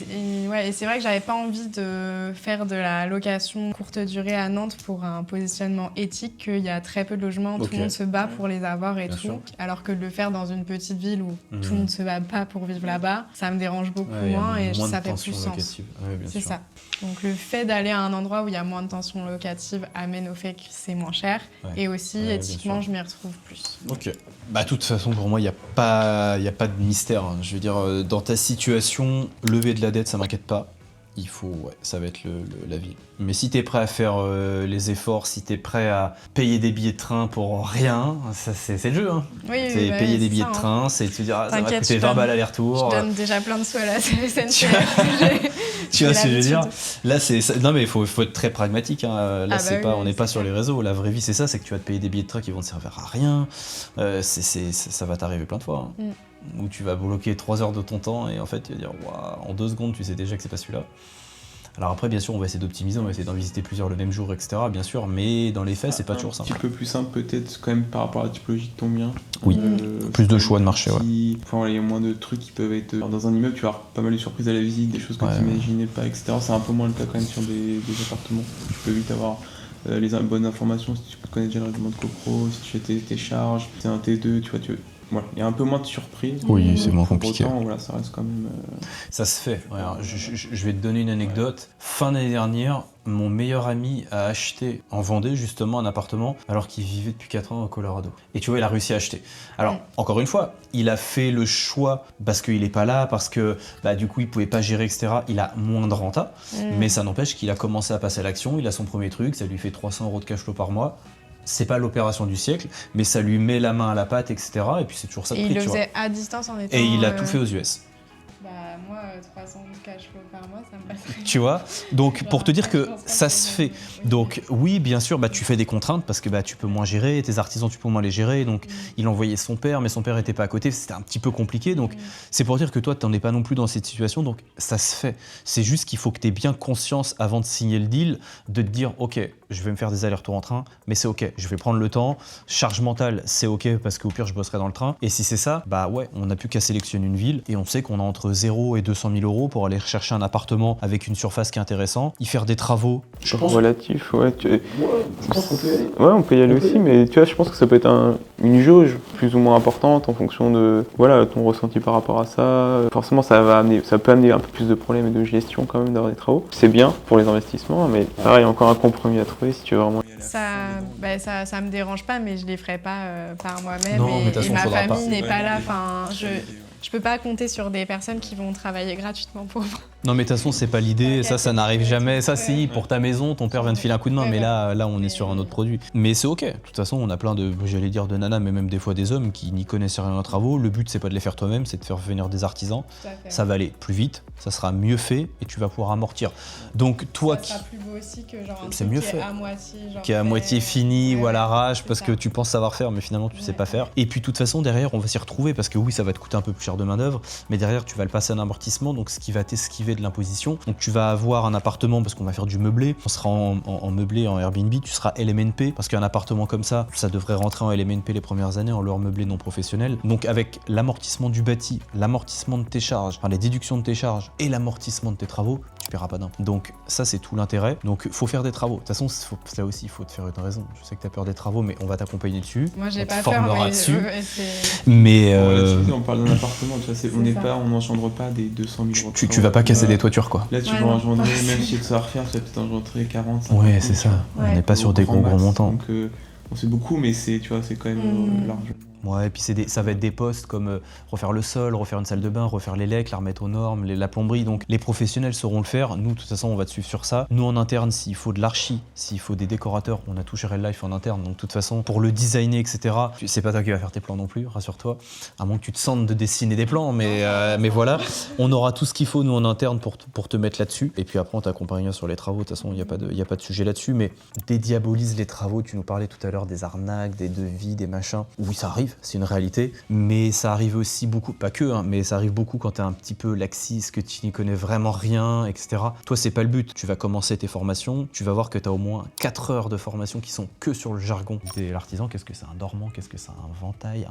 c'est vrai que j'avais pas envie de faire de la location courte durée à Nantes pour un positionnement éthique, qu'il y a très peu de logements, tout le monde se bat pour les avoir et Bien tout. sûr. Alors que de le faire dans une petite ville où tout le monde se bat pas pour vivre là-bas, ça me dérange beaucoup moins et ça fait plus sens. C'est ça. Donc le fait d'aller à un endroit où il y a moins de tension locative amène au fait que c'est moins cher. Et aussi, éthiquement, je m'y retrouve plus. Ok. Bah, de toute façon, pour moi, il n'y a pas de mystère. Hein. Je veux dire, dans ta situation, lever de la dette, ça m'inquiète pas. Ça va être la ville. Mais si t'es prêt à faire les efforts, si t'es prêt à payer des billets de train pour rien, ça c'est le jeu. Hein. C'est payer des billets de train, c'est te dire ça va coûter 20 balles aller-retour. Je donne déjà plein de sous à la SNCF. Tu vois ce que je veux dire? Là, non mais il faut être très pragmatique. Hein. Là, on n'est pas sur les réseaux. La vraie vie, c'est ça, c'est que tu vas te payer des billets de train qui vont te servir à rien. Ça va t'arriver plein de fois. Hein. Où tu vas bloquer 3 heures de ton temps et en fait tu vas dire waouh, en 2 secondes tu sais déjà que c'est pas celui-là. Alors après bien sûr on va essayer d'optimiser, on va essayer d'en visiter plusieurs le même jour, etc. bien sûr, mais dans les faits c'est pas toujours simple. Un petit peu plus simple peut-être quand même par rapport à la typologie de ton bien. Oui, plus de choix de marché. Il y a moins de trucs qui peuvent être... Dans un immeuble tu vas avoir pas mal de surprises à la visite, des choses que tu n'imaginais pas, etc. C'est un peu moins le cas quand même sur des appartements. Tu peux vite avoir les bonnes informations si tu connais déjà le règlement de copro, si tu fais tes charges, si c'est un T2, tu vois, voilà, il y a un peu moins de surprises. Oui, c'est moins compliqué. Autant, voilà, ça reste quand même... Ça se fait. Alors, je vais te donner une anecdote. Fin d'année dernière, mon meilleur ami a acheté en Vendée justement un appartement alors qu'il vivait depuis 4 ans au Colorado. Et tu vois, il a réussi à acheter. Alors, encore une fois, il a fait le choix parce qu'il n'est pas là, parce que du coup, il ne pouvait pas gérer, etc. Il a moins de renta, mais ça n'empêche qu'il a commencé à passer à l'action. Il a son premier truc, ça lui fait 300 € de cash flow par mois. C'est pas l'opération du siècle, mais ça lui met la main à la pâte, etc. Et puis c'est toujours ça de prix, tu vois. Et il le faisait à distance en étant... Et il a tout fait aux US. Moi, 300 cash flow par mois, ça me passerait. Tu vois, donc pour te dire que ça se fait. Donc oui, bien sûr, tu fais des contraintes parce que tu peux moins gérer, tes artisans, tu peux moins les gérer. Donc il envoyait son père, mais son père était pas à côté, c'était un petit peu compliqué. Donc c'est pour dire que toi, tu n'en es pas non plus dans cette situation, donc ça se fait. C'est juste qu'il faut que tu aies bien conscience avant de signer le deal, de te dire, ok, je vais me faire des allers-retours en train, mais c'est ok, je vais prendre le temps. Charge mentale, c'est ok parce qu'au pire, je bosserai dans le train. Et si c'est ça, on n'a plus qu'à sélectionner une ville et on sait qu'on a entre 0 et 200 000 € pour aller chercher un appartement avec une surface qui est intéressante, y faire des travaux. Je pense relatif, ouais. Je pense qu'on peut y aller. Ouais, on peut y aller aussi, mais tu vois, je pense que ça peut être une jauge plus ou moins importante en fonction de ton ressenti par rapport à ça. Forcément, ça peut amener un peu plus de problèmes et de gestion quand même d'avoir des travaux. C'est bien pour les investissements, mais pareil, il y a encore un compromis à trouver si tu veux vraiment y aller. Ça me dérange pas, mais je les ferai pas par moi-même. Non, mais de toute façon, ma faudra famille pas. n'est pas là. Enfin, je peux pas compter sur des personnes qui vont travailler gratuitement pour moi. Non mais de toute façon c'est pas l'idée, ça n'arrive jamais. Ça si, pour ta maison, ton père vient de filer un coup de main, mais là on est sur un autre produit. Mais c'est ok, de toute façon on a plein de, j'allais dire de nanas, mais même des fois des hommes qui n'y connaissent rien aux travaux. Le but c'est pas de les faire toi-même, c'est de faire venir des artisans. Ça va aller plus vite, ça sera mieux fait et tu vas pouvoir amortir. Donc toi ça sera plus beau aussi que genre un c'est truc mieux qui fait. Est à moitié, genre qui est à moitié fini ou à l'arrache parce ça. Que tu penses savoir faire mais finalement tu sais pas faire. Et puis de toute façon derrière on va s'y retrouver parce que oui ça va te coûter un peu plus cher de main d'œuvre, mais derrière tu vas le passer à un amortissement, donc ce qui va t'esquiver de l'imposition. Donc tu vas avoir un appartement parce qu'on va faire du meublé, on sera en meublé en Airbnb, tu seras LMNP parce qu'un appartement comme ça devrait rentrer en LMNP les premières années en leur meublé non professionnel. Donc avec l'amortissement du bâti, l'amortissement de tes charges, enfin les déductions de tes charges et l'amortissement de tes travaux, tu paieras pas d'impôt. Donc ça c'est tout l'intérêt. Donc faut faire des travaux. De toute façon là aussi il faut te faire une raison. Je sais que tu as peur des travaux mais on va t'accompagner dessus. Moi j'ai on te pas formera peur dessus. Mais on parle d'un appartement, tu vois, on n'engendre pas des 200 000 €. Tu vas pas casser des toitures quoi. Là tu vas engendrer, même si tu vas refaire, tu vas peut-être engendrer 40, 50. Ouais c'est ça, on n'est pas sur des gros montants. Donc on sait beaucoup mais c'est quand même large. Ouais, et puis ça va être des postes comme refaire le sol, refaire une salle de bain, refaire les lecs, la remettre aux normes, la plomberie. Donc les professionnels sauront le faire. Nous, de toute façon, on va te suivre sur ça. Nous, en interne, s'il faut de l'archi, s'il faut des décorateurs, on a tout géré le life en interne. Donc de toute façon, pour le designer, etc., c'est pas toi qui vas faire tes plans non plus, rassure-toi. À moins que tu te sentes de dessiner des plans, mais voilà. On aura tout ce qu'il faut, nous, en interne, pour te mettre là-dessus. Et puis après, on t'accompagnera sur les travaux. De toute façon, il n'y a pas de sujet là-dessus. Mais dédiabolise les travaux. Tu nous parlais tout à l'heure des arnaques, des devis, des machins. Oui, ça arrive. arrive, c'est une réalité, mais ça arrive aussi beaucoup, pas que, hein, mais ça arrive beaucoup quand t'es un petit peu laxiste, que tu n'y connais vraiment rien, etc. Toi, c'est pas le but. Tu vas commencer tes formations, tu vas voir que t'as au moins 4 heures de formation qui sont que sur le jargon. Et l'artisan, qu'est-ce que c'est un dormant, qu'est-ce que c'est un ventail,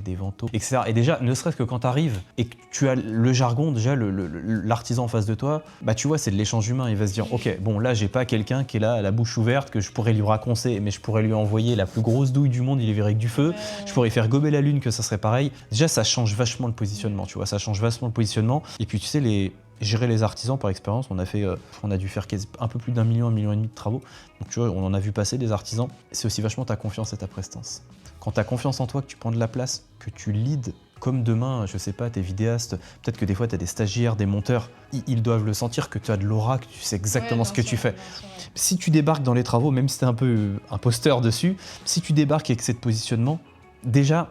des vantaux, etc. Et déjà, ne serait-ce que quand t'arrives et que tu as le jargon, déjà l'artisan en face de toi, bah tu vois, c'est de l'échange humain. Il va se dire, ok, bon là, j'ai pas quelqu'un qui est là à la bouche ouverte que je pourrais lui raconter, mais je pourrais lui envoyer la plus grosse douille du monde, il est viré avec du feu. Je pourrais faire gober la lune, que ça serait pareil. Déjà, ça change vachement le positionnement, tu vois, ça change vachement le positionnement. Et puis, tu sais, gérer les artisans par expérience, on a dû faire un peu plus d'1 million, 1,5 million de travaux. Donc, tu vois, on en a vu passer des artisans. C'est aussi vachement ta confiance et ta prestance. Quand tu as confiance en toi, que tu prends de la place, que tu leads, comme demain, je sais pas, t'es vidéaste, peut-être que des fois tu as des stagiaires, des monteurs, ils doivent le sentir que tu as de l'aura, que tu sais exactement ce que tu fais. Si tu débarques dans les travaux, même si t'es un peu imposteur dessus, si tu débarques avec ce positionnement, déjà,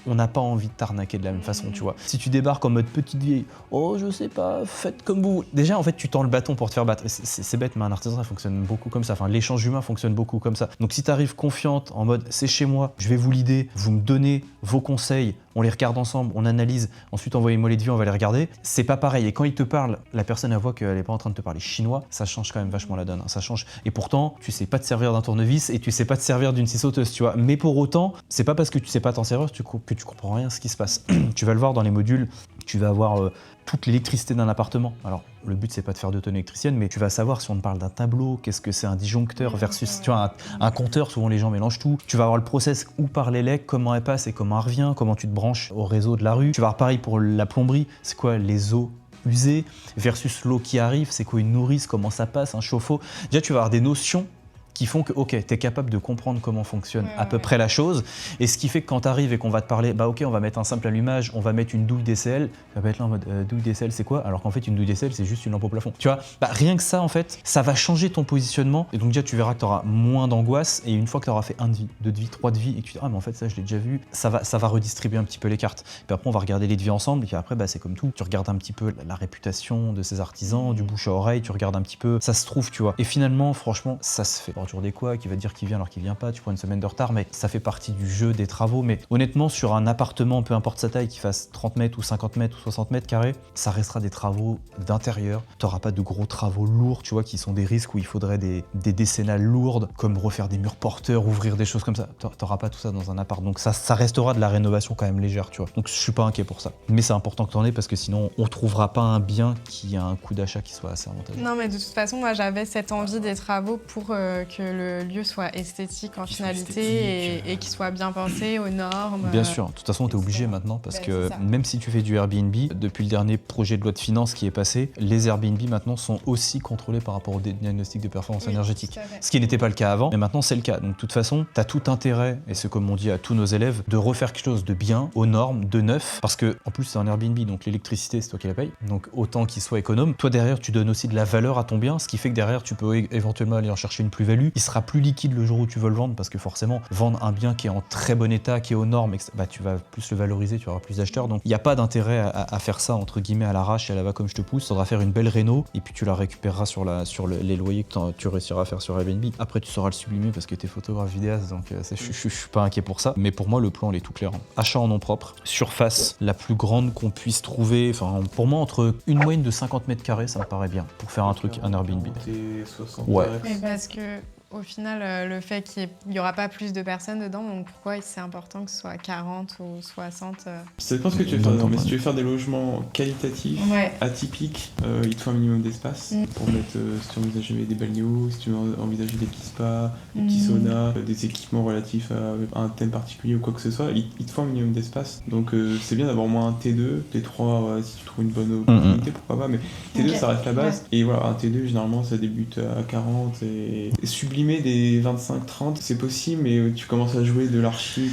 on n'a pas envie de t'arnaquer de la même façon, tu vois. Si tu débarques en mode petite vieille, oh je sais pas, faites comme vous. Déjà, en fait, tu tends le bâton pour te faire battre. C'est bête, mais un artisan, ça fonctionne beaucoup comme ça. Enfin, l'échange humain fonctionne beaucoup comme ça. Donc si tu arrives confiante, en mode, c'est chez moi, je vais vous l'idée, vous me donnez vos conseils, on les regarde ensemble, on analyse, ensuite envoyez-moi les devis, on va les regarder. C'est pas pareil. Et quand il te parle, la personne, elle voit qu'elle est pas en train de te parler chinois, ça change quand même vachement la donne. Hein. Ça change. Et pourtant, tu sais pas te servir d'un tournevis et tu sais pas te servir d'une scie sauteuse, tu vois. Mais pour autant, c'est pas parce que tu sais pas t'en servir que tu comprends rien ce qui se passe. Tu vas le voir dans les modules, tu vas avoir toute l'électricité d'un appartement. Alors, le but, c'est pas de faire de tonne électricienne, mais tu vas savoir si on te parle d'un tableau, qu'est-ce que c'est un disjoncteur versus tu vois, un compteur, souvent les gens mélangent tout. Tu vas avoir le process où part l'élec, comment elle passe et comment elle revient, comment tu te branches au réseau de la rue. Tu vas avoir pareil pour la plomberie, c'est quoi les eaux usées versus l'eau qui arrive, c'est quoi une nourrice, comment ça passe, un chauffe-eau. Déjà, tu vas avoir des notions qui font que, ok, tu es capable de comprendre comment fonctionne à peu près la chose, et ce qui fait que quand tu arrives et qu'on va te parler, bah ok, on va mettre un simple allumage, on va mettre une douille DCL, ça va être là en mode douille DCL c'est quoi? Alors qu'en fait une douille DCL c'est juste une lampe au plafond. Tu vois, bah, rien que ça en fait, ça va changer ton positionnement, et donc déjà tu verras que tu auras moins d'angoisse, et une fois que tu auras fait 1 devis, 2 devis, 3 devis, et que tu dis, ah mais en fait ça je l'ai déjà vu, ça va redistribuer un petit peu les cartes. Puis après on va regarder les devis ensemble, et puis après bah, c'est comme tout, tu regardes un petit peu la réputation de ces artisans, du bouche à oreille, tu regardes un petit peu, ça se trouve, tu vois. Et finalement, franchement, ça se fait. Toujours des quoi qui va dire qu'il vient alors qu'il vient pas, tu prends une semaine de retard, mais ça fait partie du jeu des travaux. Mais honnêtement, sur un appartement, peu importe sa taille, qu'il fasse 30 mètres ou 50 mètres ou 60 mètres carrés, ça restera des travaux d'intérieur. T'auras pas de gros travaux lourds, tu vois, qui sont des risques où il faudrait des décennales lourdes, comme refaire des murs porteurs, ouvrir des choses comme ça. T'auras pas tout ça dans un appart. Donc ça restera de la rénovation quand même légère, tu vois. Donc je suis pas inquiet pour ça. Mais c'est important que t'en aies parce que sinon, on trouvera pas un bien qui a un coût d'achat qui soit assez avantageux. Non, mais de toute façon, moi j'avais cette envie des travaux pour que le lieu soit esthétique en finalité et qu'il soit bien pensé aux normes. Bien sûr, de toute façon, tu es obligé maintenant parce que même si tu fais du Airbnb, depuis le dernier projet de loi de finances qui est passé, les Airbnb maintenant sont aussi contrôlés par rapport au diagnostic de performance énergétique. Ce qui n'était pas le cas avant, mais maintenant c'est le cas. Donc de toute façon, tu as tout intérêt, et c'est comme on dit à tous nos élèves, de refaire quelque chose de bien, aux normes, de neuf, parce que en plus c'est un Airbnb, donc l'électricité c'est toi qui la payes, donc autant qu'il soit économe. Toi derrière, tu donnes aussi de la valeur à ton bien, ce qui fait que derrière, tu peux éventuellement aller en chercher une plus-value. Il sera plus liquide le jour où tu veux le vendre, parce que forcément, vendre un bien qui est en très bon état, qui est aux normes, bah, tu vas plus le valoriser, tu auras plus d'acheteurs. Donc il n'y a pas d'intérêt à faire ça entre guillemets à l'arrache et à la va comme je te pousse. Il faudra faire une belle réno et puis tu la récupéreras sur les loyers que tu réussiras à faire sur Airbnb. Après, tu sauras le sublimer parce que tu es photographe vidéaste, donc je suis pas inquiet pour ça. Mais pour moi, le plan, il est tout clair. Achat en nom propre, surface la plus grande qu'on puisse trouver. Enfin, pour moi, entre une moyenne de 50 mètres carrés, ça me paraît bien pour faire un truc, un Airbnb. 60 ouais. Mais parce que au final, le fait qu'il n'y aura pas plus de personnes dedans, donc pourquoi c'est important que ce soit 40 ou 60 Ça dépend ce que tu veux faire dedans, mais si tu veux faire des logements qualitatifs, atypiques, il te faut un minimum d'espace pour mettre, si tu envisages des balnéos, si tu veux envisager des petits spas, des petits saunas, des équipements relatifs à un thème particulier ou quoi que ce soit, il te faut un minimum d'espace. Donc c'est bien d'avoir au moins un T2, T3, si tu trouves une bonne opportunité, pourquoi pas, mais T2 ça reste la base. Et voilà, un T2 généralement ça débute à 40 et sublimer des 25-30, c'est possible, mais tu commences à jouer de l'archi.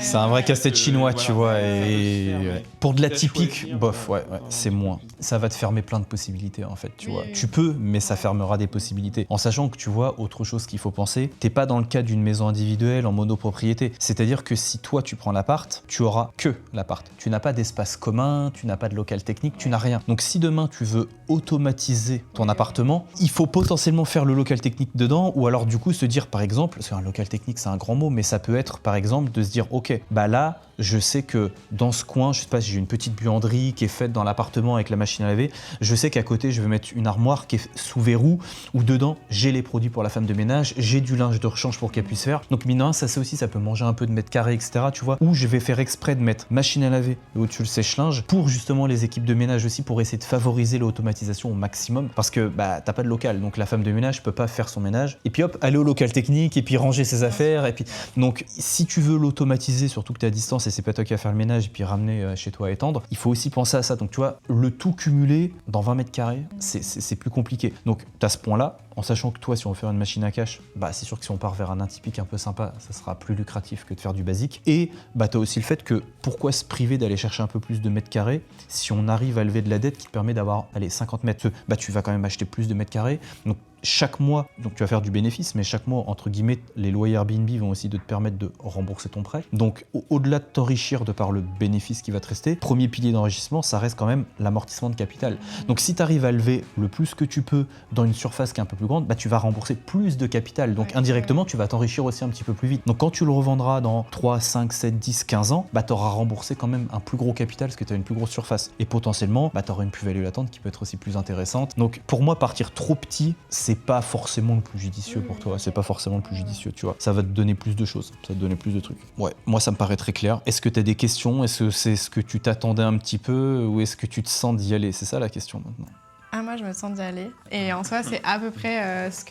C'est un vrai casse-tête chinois, tu vois. Et pour de la typique, bof, c'est moins. Ça va te fermer plein de possibilités, en fait, tu vois. Tu peux, mais ça fermera des possibilités. En sachant que, tu vois, autre chose qu'il faut penser, t'es pas dans le cas d'une maison individuelle en monopropriété. C'est-à-dire que si toi, tu prends l'appart, tu auras que l'appart. Tu n'as pas d'espace commun, tu n'as pas de local technique, tu n'as rien. Donc si demain, tu veux automatiser ton appartement, il faut potentiellement faire le local technique dedans. dedans, ou alors du coup se dire par exemple, parce qu'un local technique c'est un grand mot, mais ça peut être par exemple de se dire ok, bah là je sais que dans ce coin, je sais pas si j'ai une petite buanderie qui est faite dans l'appartement avec la machine à laver, je sais qu'à côté je vais mettre une armoire qui est sous verrou, où dedans j'ai les produits pour la femme de ménage, j'ai du linge de rechange pour qu'elle puisse faire. Donc mine de rien, ça c'est aussi, ça peut manger un peu de mètres carrés, etc. Tu vois, où je vais faire exprès de mettre machine à laver et au-dessus le sèche-linge pour justement les équipes de ménage aussi, pour essayer de favoriser l'automatisation au maximum, parce que bah t'as pas de local, donc la femme de ménage peut pas faire son ménage et puis hop, aller au local technique et puis ranger ses affaires et puis donc si tu veux l'automatiser, surtout que t'es à distance et c'est pas toi qui vas faire le ménage et puis ramener chez toi à étendre, il faut aussi penser à ça. Donc tu vois, le tout cumulé dans 20 mètres carrés, c'est plus compliqué. Donc t'as ce point-là, en sachant que toi, si on veut faire une machine à cash, bah c'est sûr que si on part vers un atypique un peu sympa, ça sera plus lucratif que de faire du basique. Et bah t'as aussi le fait que pourquoi se priver d'aller chercher un peu plus de mètres carrés si on arrive à lever de la dette qui te permet d'avoir 50 mètres, bah tu vas quand même acheter plus de mètres carrés. Donc chaque mois, donc tu vas faire du bénéfice, mais chaque mois, entre guillemets, les loyers Airbnb vont aussi te permettre de rembourser ton prêt. Donc au-delà de t'enrichir de par le bénéfice qui va te rester, premier pilier d'enrichissement, ça reste quand même l'amortissement de capital. Donc si tu arrives à lever le plus que tu peux dans une surface qui est un peu plus grande, bah tu vas rembourser plus de capital. Donc indirectement, tu vas t'enrichir aussi un petit peu plus vite. Donc quand tu le revendras dans 3, 5, 7, 10, 15 ans, bah tu auras remboursé quand même un plus gros capital parce que tu as une plus grosse surface. Et potentiellement, bah tu auras une plus-value latente qui peut être aussi plus intéressante. Donc pour moi, partir trop petit, c'est pas forcément le plus judicieux pour toi, c'est pas forcément le plus judicieux, tu vois. Ça va te donner plus de choses, ça va te donner plus de trucs. Ouais, moi ça me paraît très clair. Est-ce que tu as des questions? Est-ce que c'est ce que tu t'attendais un petit peu ou est-ce que tu te sens d'y aller? C'est ça la question maintenant. Ah, moi je me sens d'y aller. Et en soi, c'est à peu près ce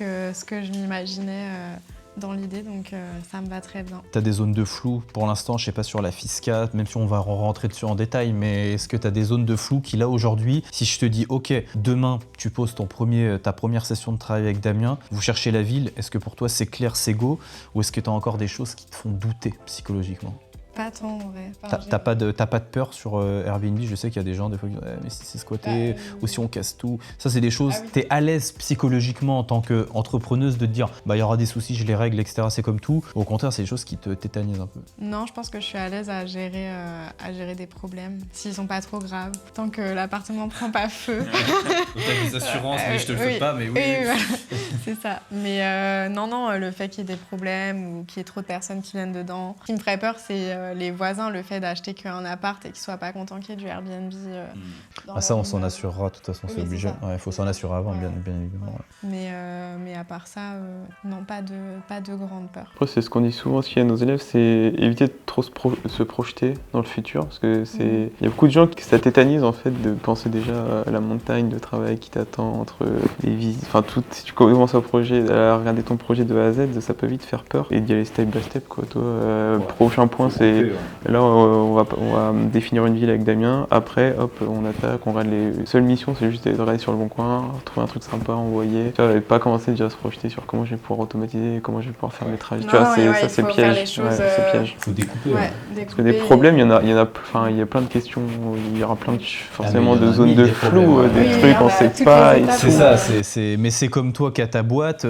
que je m'imaginais dans l'idée, donc ça me va très bien. Tu as des zones de flou pour l'instant, je sais pas sur la FISCA, même si on va rentrer dessus en détail, mais est-ce que tu as des zones de flou qui là aujourd'hui, si je te dis ok, demain tu poses ta première session de travail avec Damien, vous cherchez la ville, est-ce que pour toi c'est clair, c'est go, ou est-ce que tu as encore des choses qui te font douter psychologiquement? Pas tant en vrai. T'as pas de peur sur Airbnb? Je sais qu'il y a des gens des fois qui disent mais si c'est squatté ou si on casse tout. Ça c'est des choses, t'es à l'aise psychologiquement en tant qu'entrepreneuse de te dire bah il y aura des soucis, je les règle, etc. C'est comme tout. Au contraire, c'est des choses qui te tétanisent un peu. Non, je pense que je suis à l'aise à gérer des problèmes s'ils sont pas trop graves. Tant que l'appartement prend pas feu. T'as des assurances, mais je te le fais pas, mais oui. Voilà. C'est ça. Mais non, le fait qu'il y ait des problèmes ou qu'il y ait trop de personnes qui viennent dedans. Ce qui me ferait peur, c'est les voisins, le fait d'acheter qu'un appart et qu'ils soient pas contents qu'il y ait du Airbnb. Ça, on s'en assurera, de toute façon, c'est obligé. Il faut s'en assurer avant, bien évidemment. Ouais. Mais à part ça, non, pas de grande peur. Après, c'est ce qu'on dit souvent aussi à nos élèves, c'est éviter de trop se projeter dans le futur, parce que il y a beaucoup de gens qui ça tétanise en fait de penser déjà à la montagne de travail qui t'attend entre les visites, enfin tout. Si tu commences à regarder ton projet de A à Z, ça peut vite faire peur et d'y aller step by step quoi. Toi, prochain point, c'est là on va définir une ville avec Damien. Après, hop, on attaque, on regarde les seules missions, c'est juste de regarder sur le bon coin, trouver un truc sympa, envoyer. Tu vois, et pas commencer déjà à se projeter sur comment je vais pouvoir automatiser, comment je vais pouvoir faire le trajet. Tu vois, c'est piège. C'est piège. Faut découper. Parce que des problèmes, il y a plein de questions, il y aura plein de forcément de zones de flou, des trucs on sait pas. C'est ça, mais c'est comme toi qui as ta boîte,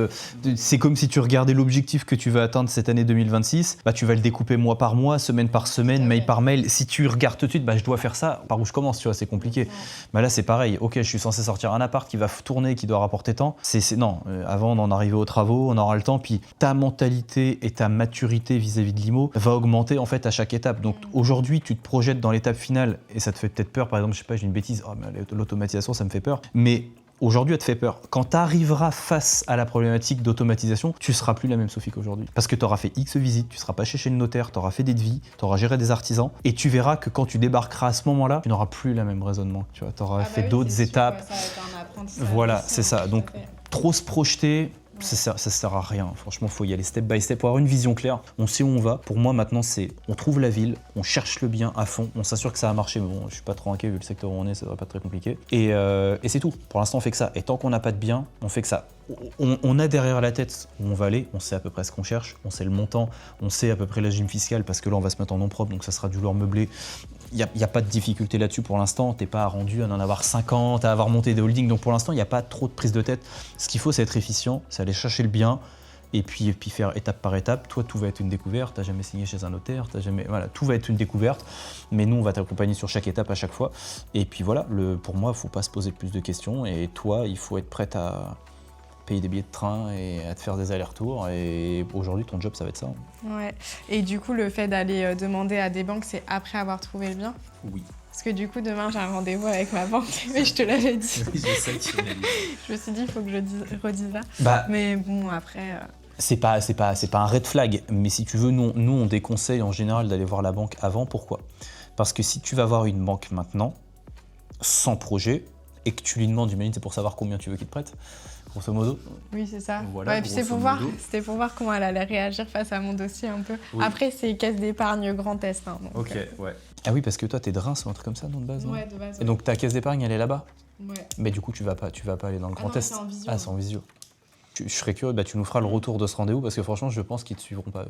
c'est comme si tu regardais l'objectif que tu veux atteindre cette année 2026, bah tu vas le découper mois par mois, semaine par semaine, mail par mail. Si tu regardes tout de suite, bah je dois faire ça, par où je commence, tu vois, c'est compliqué. Bah là c'est pareil, ok, je suis censé sortir un appart qui va tourner, qui doit rapporter tant. Non, avant d'en arriver aux travaux, on aura le temps, puis ta mentalité et ta maturité vis-à-vis de l'IMO va augmenter en fait à chaque étape. Donc aujourd'hui, tu te projettes dans l'étape finale et ça te fait peut-être peur, par exemple, je sais pas, j'ai une bêtise, l'automatisation ça me fait peur, mais aujourd'hui, elle te fait peur. Quand tu arriveras face à la problématique d'automatisation, tu seras plus la même Sophie qu'aujourd'hui. Parce que tu auras fait X visites, tu seras pas chez le notaire, tu auras fait des devis, tu auras géré des artisans, et tu verras que quand tu débarqueras à ce moment-là, tu n'auras plus le même raisonnement. Tu auras fait d'autres étapes. Voilà, c'est ça. Donc, trop se projeter, ça sert à rien. Franchement, il faut y aller step by step pour avoir une vision claire. On sait où on va. Pour moi, maintenant, on trouve la ville, on cherche le bien à fond, on s'assure que ça va marcher. Mais bon, je suis pas trop inquiet vu le secteur où on est, ça devrait pas être très compliqué. Et c'est tout. Pour l'instant, on fait que ça. Et tant qu'on n'a pas de bien, on fait que ça. On a derrière la tête où on va aller, on sait à peu près ce qu'on cherche, on sait le montant, on sait à peu près la régime fiscale parce que là, on va se mettre en nom propre, donc ça sera du lourd meublé. Il n'y a pas de difficulté là-dessus pour l'instant, t'es pas rendu à en avoir 50, à avoir monté des holdings, donc pour l'instant il n'y a pas trop de prise de tête. Ce qu'il faut c'est être efficient, c'est aller chercher le bien et puis faire étape par étape. Toi tout va être une découverte, t'as jamais signé chez un notaire, tout va être une découverte, mais nous on va t'accompagner sur chaque étape à chaque fois. Et puis voilà, pour moi il ne faut pas se poser plus de questions et toi il faut être prête à payer des billets de train et à te faire des allers-retours. Et aujourd'hui, ton job, ça va être ça. Ouais. Et du coup, le fait d'aller demander à des banques, c'est après avoir trouvé le bien? Oui. Parce que du coup, demain, j'ai un rendez-vous avec ma banque, mais je te l'avais dit. Oui, je sais que tu l'as dit. Je me suis dit, il faut que je redise ça. Bah, Mais bon, après... c'est pas un red flag, mais si tu veux, nous on déconseille en général d'aller voir la banque avant. Pourquoi? Parce que si tu vas voir une banque maintenant, sans projet, et que tu lui demandes, j'imagine c'est pour savoir combien tu veux qu'il te prête, grosso modo. Oui, c'est ça. Voilà, ouais, puis grosso modo. c'était pour voir comment elle allait réagir face à mon dossier un peu. Oui. Après, c'est caisse d'épargne Grand Est. Hein, donc, Ouais. Ah oui, parce que toi t'es de Reims ou un truc comme ça, non, de base, non? Ouais, de base. Et donc ta caisse d'épargne, elle est là-bas? Ouais. Mais du coup, tu vas pas aller dans le Grand non, Est. c'est en visio. Ah, c'est en visio. Je serais curieux, tu nous feras le retour de ce rendez-vous parce que franchement, je pense qu'ils te suivront pas.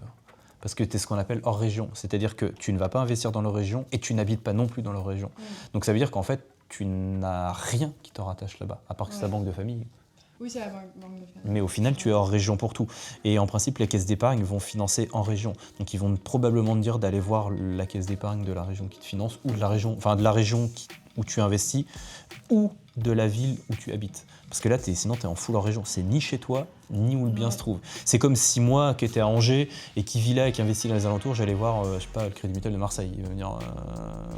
Parce que tu es ce qu'on appelle hors région. C'est-à-dire que tu ne vas pas investir dans leur région et tu n'habites pas non plus dans leur région. Donc ça veut dire qu'en fait, tu n'as rien qui te rattache là-bas, à part que c'est ta banque de famille. Oui, c'est la banque de famille. Mais au final, tu es hors région pour tout. Et en principe, les caisses d'épargne vont financer en région. Donc ils vont probablement te dire d'aller voir la caisse d'épargne de la région qui te finance, ou de la région, où tu investis, ou de la ville où tu habites. Parce que là, sinon, tu es en full hors région. C'est ni chez toi, ni où le bien se trouve. C'est comme si moi, qui étais à Angers et qui vis là et qui investit dans les alentours, j'allais voir, je sais pas, le Crédit Mutuel de Marseille. Il va me dire,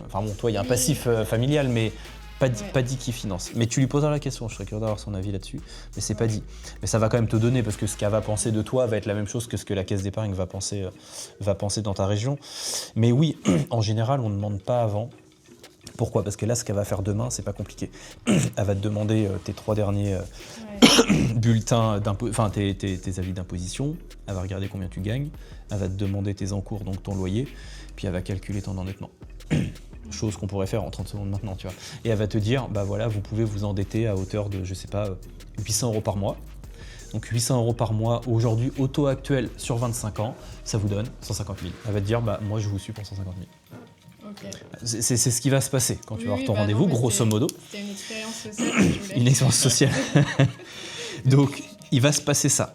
enfin bon, toi, il y a un passif familial, mais pas dit qu'il finance. Mais tu lui poseras la question, je serais curieux d'avoir son avis là-dessus, mais c'est pas dit. Mais ça va quand même te donner, parce que ce qu'elle va penser de toi va être la même chose que ce que la caisse d'épargne va penser dans ta région. Mais oui, en général, on ne demande pas avant. Pourquoi? Parce que là, ce qu'elle va faire demain, c'est pas compliqué. Elle va te demander tes 3 derniers bulletins enfin tes avis d'imposition. Elle va regarder combien tu gagnes. Elle va te demander tes encours, donc ton loyer. Puis elle va calculer ton endettement. Chose qu'on pourrait faire en 30 secondes maintenant, tu vois. Et elle va te dire, bah voilà, vous pouvez vous endetter à hauteur de, je sais pas, 800 € par mois. Donc 800 € par mois, aujourd'hui, au taux actuel sur 25 ans, ça vous donne 150 000. Elle va te dire, bah moi je vous suis pour 150 000. Okay. C'est ce qui va se passer quand tu vas avoir ton bah rendez-vous, non, grosso modo. C'était une expérience sociale que je voulais. Une expérience sociale. Donc, il va se passer ça.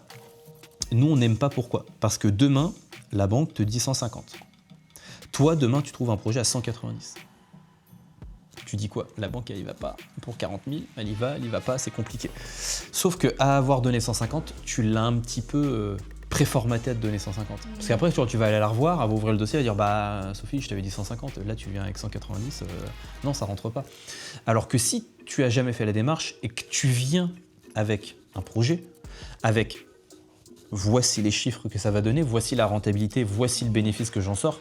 Nous, on n'aime pas pourquoi. Parce que demain, la banque te dit 150. Toi, demain, tu trouves un projet à 190. Tu dis quoi? La banque, elle y va pas. Pour 40 000, elle y va pas, c'est compliqué. Sauf qu'à avoir donné 150, tu l'as un petit peu préformaté à te donner 150. Parce qu'après, tu vas aller la revoir, elle va ouvrir le dossier, elle va dire, bah Sophie, je t'avais dit 150, là tu viens avec 190, non, ça rentre pas. Alors que si tu as jamais fait la démarche et que tu viens avec un projet, avec voici les chiffres que ça va donner, voici la rentabilité, voici le bénéfice que j'en sors,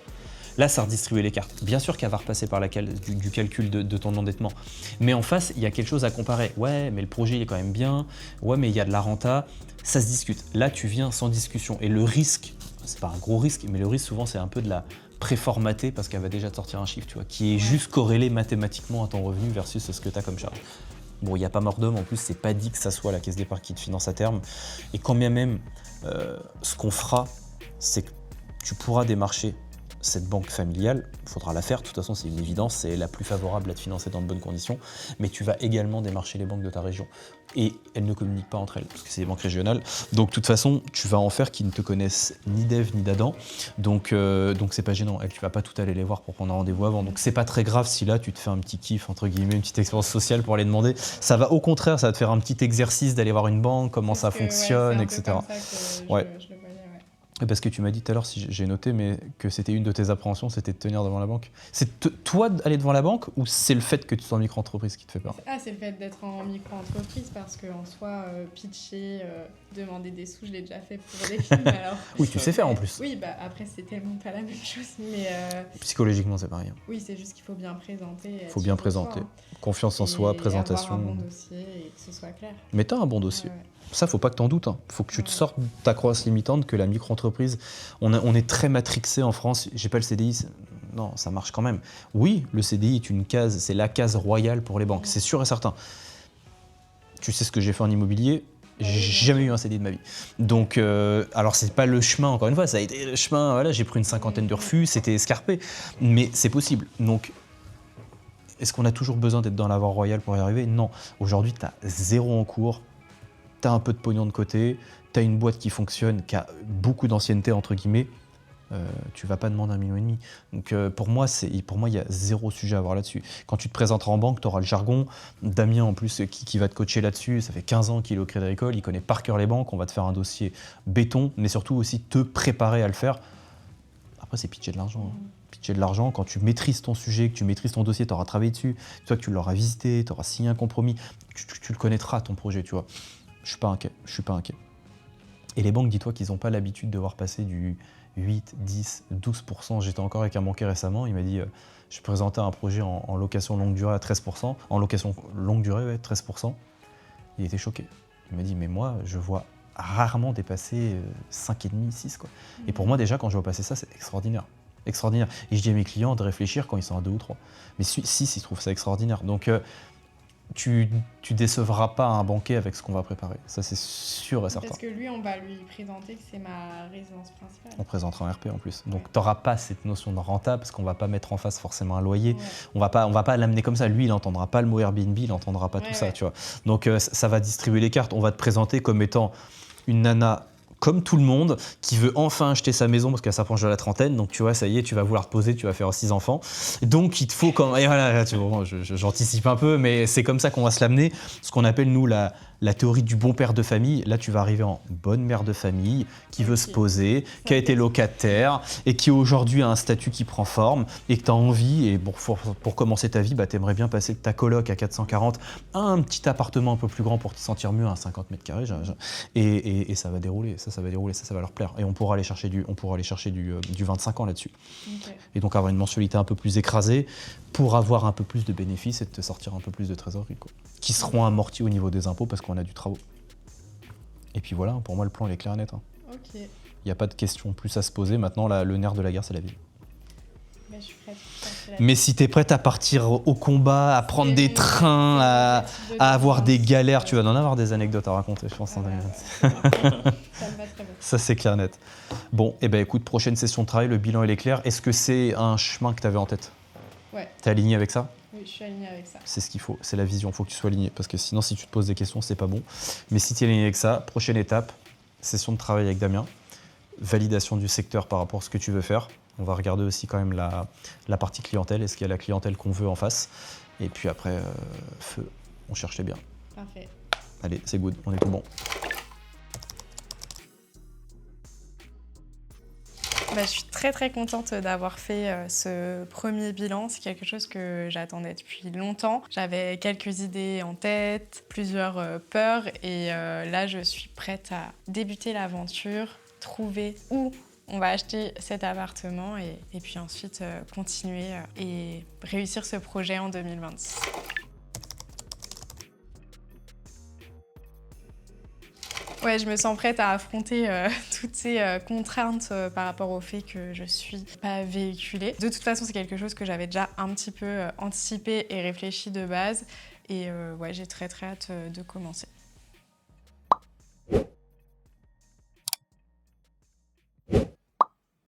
là, ça redistribue les cartes. Bien sûr qu'elle va repasser par du calcul de ton endettement. Mais en face, il y a quelque chose à comparer. Ouais, mais le projet il est quand même bien. Ouais, mais il y a de la renta. Ça se discute. Là, tu viens sans discussion. Et le risque, c'est pas un gros risque, mais le risque souvent, c'est un peu de la préformater parce qu'elle va déjà te sortir un chiffre, tu vois, qui est juste corrélé mathématiquement à ton revenu versus ce que tu as comme charge. Bon, il n'y a pas mort d'homme. En plus, c'est pas dit que ça soit la caisse d'épargne qui te finance à terme. Et quand bien même, ce qu'on fera, c'est que tu pourras démarcher cette banque familiale, il faudra la faire, de toute façon c'est une évidence, c'est la plus favorable à te financer dans de bonnes conditions, mais tu vas également démarcher les banques de ta région. Et elles ne communiquent pas entre elles, parce que c'est des banques régionales, donc de toute façon tu vas en faire qui ne te connaissent ni d'Ève ni d'Adam, donc c'est pas gênant, tu vas pas tout aller les voir pour prendre un rendez-vous avant, donc c'est pas très grave si là tu te fais un petit kiff, entre guillemets, une petite expérience sociale pour aller demander, ça va au contraire, ça va te faire un petit exercice d'aller voir une banque, comment ça fonctionne, etc. Parce que tu m'as dit tout à l'heure, si j'ai noté, mais que c'était une de tes appréhensions, c'était de tenir devant la banque. C'est toi d'aller devant la banque ou c'est le fait que tu sois en micro-entreprise qui te fait peur? C'est le fait d'être en micro-entreprise parce qu'en soi, pitcher, demander des sous, je l'ai déjà fait pour des films. Alors, oui, tu sais faire en plus. Oui, bah après, c'est tellement pas la même chose. Mais, psychologiquement, c'est pareil. Oui, c'est juste qu'il faut bien présenter. Il faut bien présenter. Confiance en soi, présentation. Avoir un bon dossier et que ce soit clair. Mais t'as un bon dossier. Ça, faut pas que t'en doutes. Faut que tu te sortes de ta croyance limitante que la micro-entreprise, on est très matrixé en France. J'ai pas le CDI. Non, ça marche quand même. Oui, le CDI est une case, c'est la case royale pour les banques. C'est sûr et certain. Tu sais ce que j'ai fait en immobilier? J'ai jamais eu un CDI de ma vie. Donc, alors c'est pas le chemin, encore une fois, ça a été le chemin, voilà, j'ai pris une 50aine de refus, c'était escarpé. Mais c'est possible. Donc, est-ce qu'on a toujours besoin d'être dans la voie royale pour y arriver? Non. Aujourd'hui, tu as 0 en cours. Tu as un peu de pognon de côté, tu as une boîte qui fonctionne, qui a beaucoup d'ancienneté, entre guillemets, Tu vas pas demander 1,5 million. Donc pour moi, il y a zéro sujet à avoir là-dessus. Quand tu te présenteras en banque, tu auras le jargon. Damien, en plus, qui va te coacher là-dessus, ça fait 15 ans qu'il est au Crédit Agricole, il connaît par cœur les banques, on va te faire un dossier béton, mais surtout aussi te préparer à le faire. Après, c'est pitcher de l'argent. Pitcher de l'argent, quand tu maîtrises ton sujet, que tu maîtrises ton dossier, tu auras travaillé dessus, toi que tu l'auras visité, tu auras signé un compromis, tu le connaîtras, ton projet, tu vois. Je suis pas inquiet. Et les banques, dis-toi qu'ils n'ont pas l'habitude de voir passer du 8, 10, 12%. J'étais encore avec un banquier récemment, il m'a dit je présentais un projet en location longue durée à 13%, en location longue durée, ouais, 13%. Il était choqué. Il m'a dit mais moi, je vois rarement dépasser 5,5, 6 quoi. Et pour moi déjà, quand je vois passer ça, c'est extraordinaire. Extraordinaire. Et je dis à mes clients de réfléchir quand ils sont à 2 ou 3. Mais 6, ils trouvent ça extraordinaire. Donc tu décevras pas un banquier avec ce qu'on va préparer. Ça, c'est sûr et certain. Parce que lui, on va lui présenter que c'est ma résidence principale. On présentera un RP en plus. Donc, tu n'auras pas cette notion de rentable parce qu'on ne va pas mettre en face forcément un loyer. Ouais. On va pas l'amener comme ça. Lui, il n'entendra pas le mot Airbnb, il n'entendra pas tout ça. Tu vois. Donc, ça va distribuer les cartes. On va te présenter comme étant une nana comme tout le monde, qui veut enfin acheter sa maison parce qu'elle s'approche de la trentaine. Donc, tu vois, ça y est, tu vas vouloir te poser, tu vas faire 6 enfants. Donc, il te faut quand... Et voilà, tu vois, j'anticipe un peu, mais c'est comme ça qu'on va se l'amener. Ce qu'on appelle, nous, la théorie du bon père de famille. Là, tu vas arriver en bonne mère de famille qui veut se poser, qui a été locataire et qui aujourd'hui a un statut qui prend forme et que tu as envie. Et pour commencer ta vie, tu aimerais bien passer de ta coloc à 440 à un petit appartement un peu plus grand pour te sentir mieux à 50 mètres carrés. Et ça va dérouler. Ça va dérouler, ça va leur plaire. Et on pourra aller chercher du 25 ans là-dessus. Okay. Et donc avoir une mensualité un peu plus écrasée pour avoir un peu plus de bénéfices et de te sortir un peu plus de trésorerie, quoi, qui seront amortis au niveau des impôts parce qu'on a du travaux. Et puis voilà, pour moi, le plan, il est clair et net. Il n'y a pas de question plus à se poser. Maintenant, le nerf de la guerre, c'est la ville. Je suis prête. Mais si tu es prête à partir au combat, à prendre des trains, à avoir des galères, tu vas en avoir des anecdotes à raconter, je pense. Ça, c'est clair et net. Bon, écoute, prochaine session de travail, le bilan, il est clair. Est-ce que c'est un chemin que tu avais en tête ? Ouais. Tu es aligné avec ça ? Oui, je suis alignée avec ça. C'est ce qu'il faut, c'est la vision, il faut que tu sois aligné. Parce que sinon, si tu te poses des questions, c'est pas bon. Mais si tu es aligné avec ça, prochaine étape, session de travail avec Damien, validation du secteur par rapport à ce que tu veux faire. On va regarder aussi quand même la partie clientèle, est-ce qu'il y a la clientèle qu'on veut en face. Et puis après, feu, on cherche les biens. Parfait. Allez, c'est good, on est tout bon. Je suis très très contente d'avoir fait ce premier bilan. C'est quelque chose que j'attendais depuis longtemps. J'avais quelques idées en tête, plusieurs peurs et là je suis prête à débuter l'aventure, trouver où on va acheter cet appartement et puis ensuite continuer et réussir ce projet en 2026. Ouais, je me sens prête à affronter toutes ces contraintes par rapport au fait que je suis pas véhiculée. De toute façon, c'est quelque chose que j'avais déjà un petit peu anticipé et réfléchi de base. Et ouais, j'ai très très hâte de commencer.